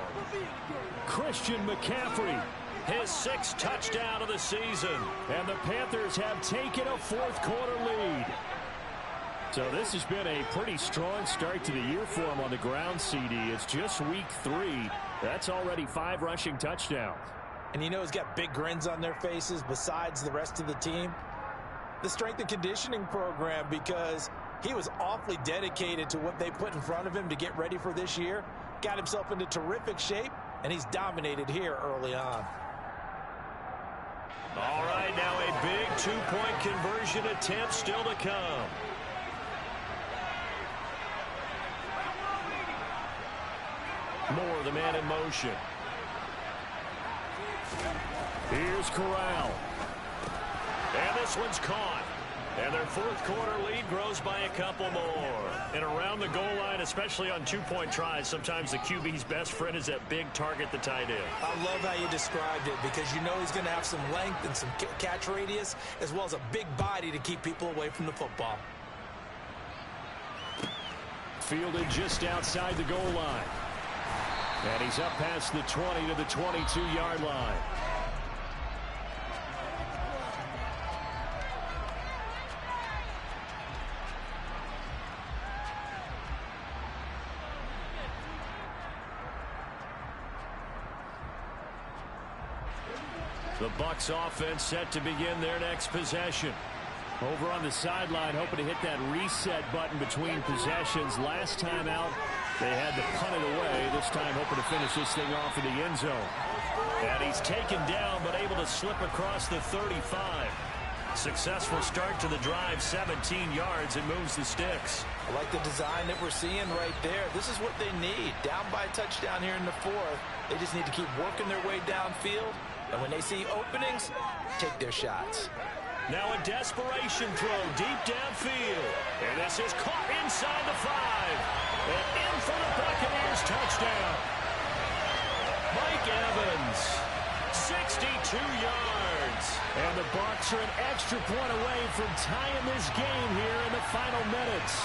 Speaker 3: Christian McCaffrey, his 6th touchdown of the season, and the Panthers have taken a 4th quarter lead. So this has been a pretty strong start to the year for him on the ground, CD. It's just week 3. That's already 5 rushing touchdowns.
Speaker 2: And you know he's got big grins on their faces besides the rest of the team. The strength and conditioning program, because he was awfully dedicated to what they put in front of him to get ready for this year. Got himself into terrific shape, and he's dominated here early on.
Speaker 3: All right, now a big 2-point conversion attempt still to come. Moore, the man in motion. Here's Corral. And this one's caught. And their 4th quarter lead grows by a couple more. And around the goal line, especially on 2-point tries, sometimes the QB's best friend is that big target, the tight end.
Speaker 2: I love how you described it, because you know he's going to have some length and some catch radius, as well as a big body to keep people away from the football.
Speaker 3: Fielded just outside the goal line. And he's up past the 20 to the 22-yard line.
Speaker 1: The Bucs offense set to begin their next possession.
Speaker 3: Over on the sideline, hoping to hit that reset button between possessions. Last time out, they had to punt it away. This time, hoping to finish this thing off in the end zone.
Speaker 1: And he's taken down, but able to slip across the 35. Successful start to the drive, 17 yards, and moves the sticks.
Speaker 2: I like the design that we're seeing right there. This is what they need. Down by a touchdown here in the fourth. They just need to keep working their way downfield. And when they see openings, take their shots.
Speaker 1: Now a desperation throw deep downfield. And this is caught inside the 5. And in for the Buccaneers touchdown. Mike Evans, 62 yards.
Speaker 3: And the Bucs are an extra point away from tying this game here in the final minutes.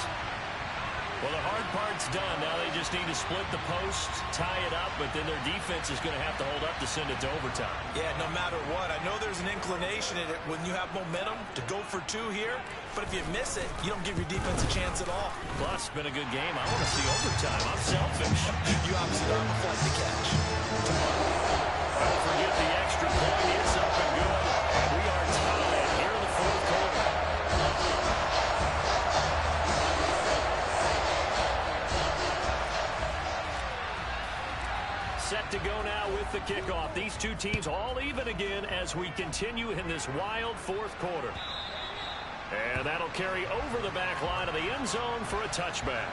Speaker 1: Well, the hard part's done. Now they just need to split the post, tie it up, but then their defense is going to have to hold up to send it to overtime.
Speaker 2: Yeah, no matter what. I know there's an inclination in it when you have momentum to go for 2 here, but if you miss it, you don't give your defense a chance at all.
Speaker 1: Plus, been a good game. I want to see overtime. I'm selfish.
Speaker 2: You obviously don't have a flight to catch.
Speaker 1: Don't forget the extra point. It's up and good. And we are tied here in the fourth quarter. Set to go now with the kickoff. These two teams all even again as we continue in this wild fourth quarter. And that'll carry over the back line of the end zone for a touchback.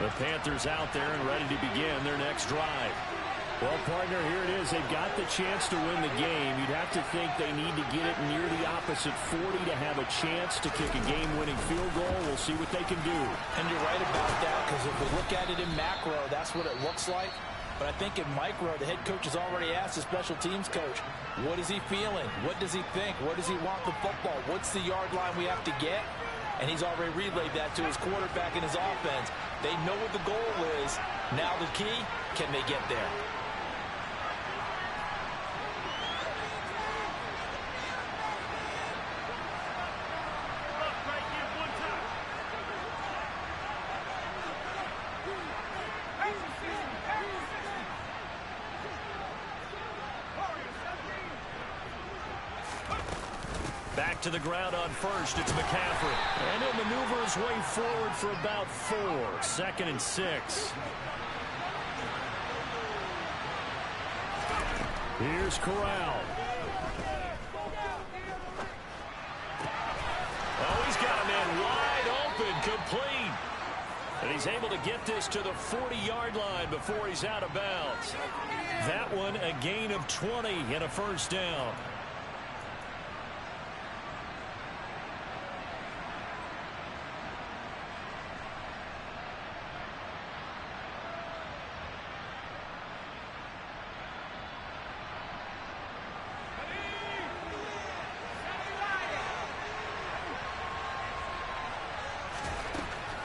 Speaker 1: The Panthers out there and ready to begin their next drive.
Speaker 3: Well, partner, here it is. They've got the chance to win the game. You'd have to think they need to get it near the opposite 40 to have a chance to kick a game-winning field goal. We'll see what they can do.
Speaker 2: And you're right about that, because if we look at it in macro, that's what it looks like. But I think in micro, the head coach has already asked the special teams coach, what is he feeling? What does he think? Where does he want the football? What's the yard line we have to get? And he's already relayed that to his quarterback and his offense. They know what the goal is. Now the key, can they get there?
Speaker 1: Back to the ground on first. It's McCaffrey. And he'll maneuver his way forward for about 4. 2nd and 6.
Speaker 3: Here's Corral.
Speaker 1: Oh, he's got a man wide open, complete. And he's able to get this to the 40-yard line before he's out of bounds. That one a gain of 20 and a first down.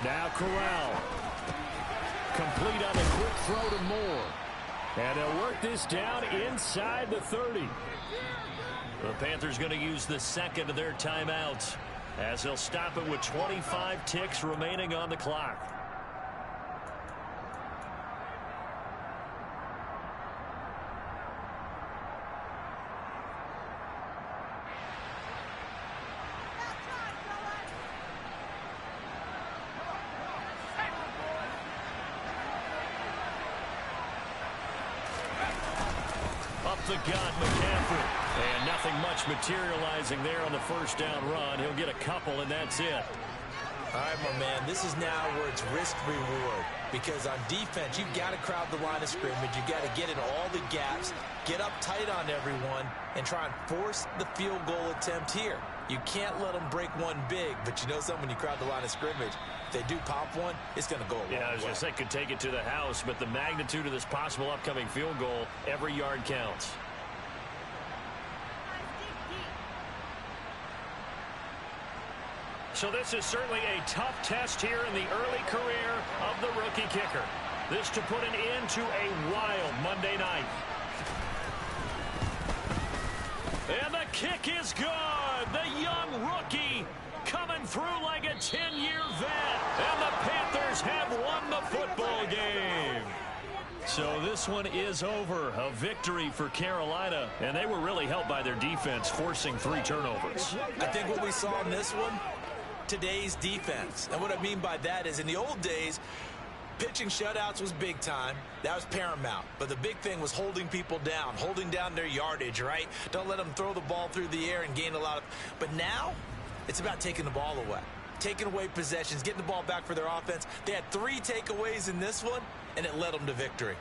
Speaker 3: Now Corral. Complete on a quick throw to Moore. And they'll work this down inside the 30.
Speaker 1: The Panthers going to use the second of their timeouts as they'll stop it with 25 ticks remaining on the clock. The gut, McCaffrey. And nothing much materializing there on the first down run. He'll get a couple, and that's it.
Speaker 2: All right, my man, this is now where it's risk-reward. Because on defense, you've got to crowd the line of scrimmage. You've got to get in all the gaps, get up tight on everyone, and try and force the field goal attempt here. You can't let them break one big, but you know something, when you crowd the line of scrimmage, if they do pop one, it's going to go a long way.
Speaker 1: Yeah, I was going to say, could take it to the house, but the magnitude of this possible upcoming field goal, every yard counts. So this is certainly a tough test here in the early career of the rookie kicker. This to put an end to a wild Monday night. And the kick is good. The young rookie coming through like a 10-year vet. And the Panthers have won the football game. So this one is over. A victory for Carolina. And they were really helped by their defense, forcing 3 turnovers.
Speaker 2: I think what we saw in this one, today's defense. And what I mean by that is in the old days, pitching shutouts was big time. That was paramount. But the big thing was holding people down, holding down their yardage, right? Don't let them throw the ball through the air and gain a lot of... But now, it's about taking the ball away. Taking away possessions, getting the ball back for their offense. They had 3 takeaways in this one, and it led them to victory.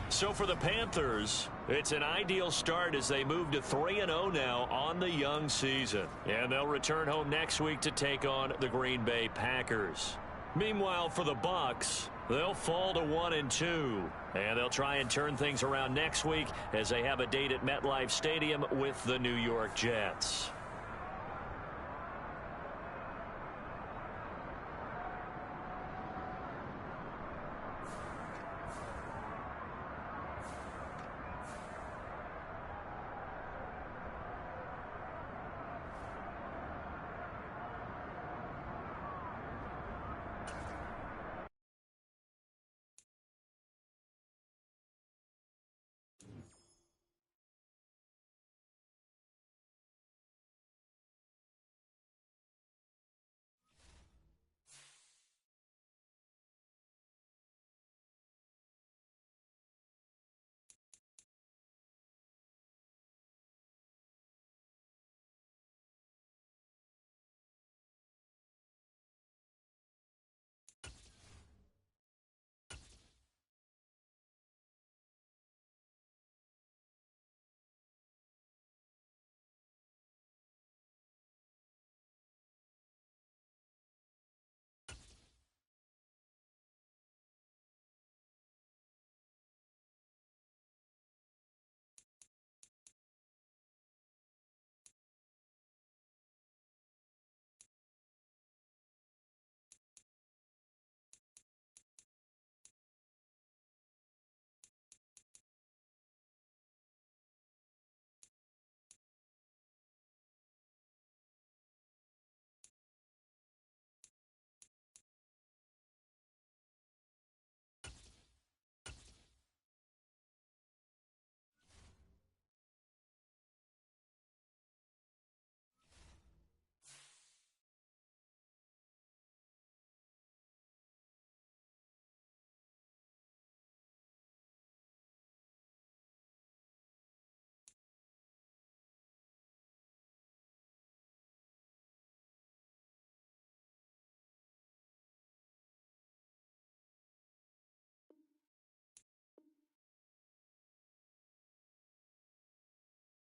Speaker 1: So for the Panthers, it's an ideal start as they move to 3-0 now on the young season. And they'll return home next week to take on the Green Bay Packers. Meanwhile, for the Bucs, they'll fall to 1-2. And they'll try and turn things around next week as they have a date at MetLife Stadium with the New York Jets.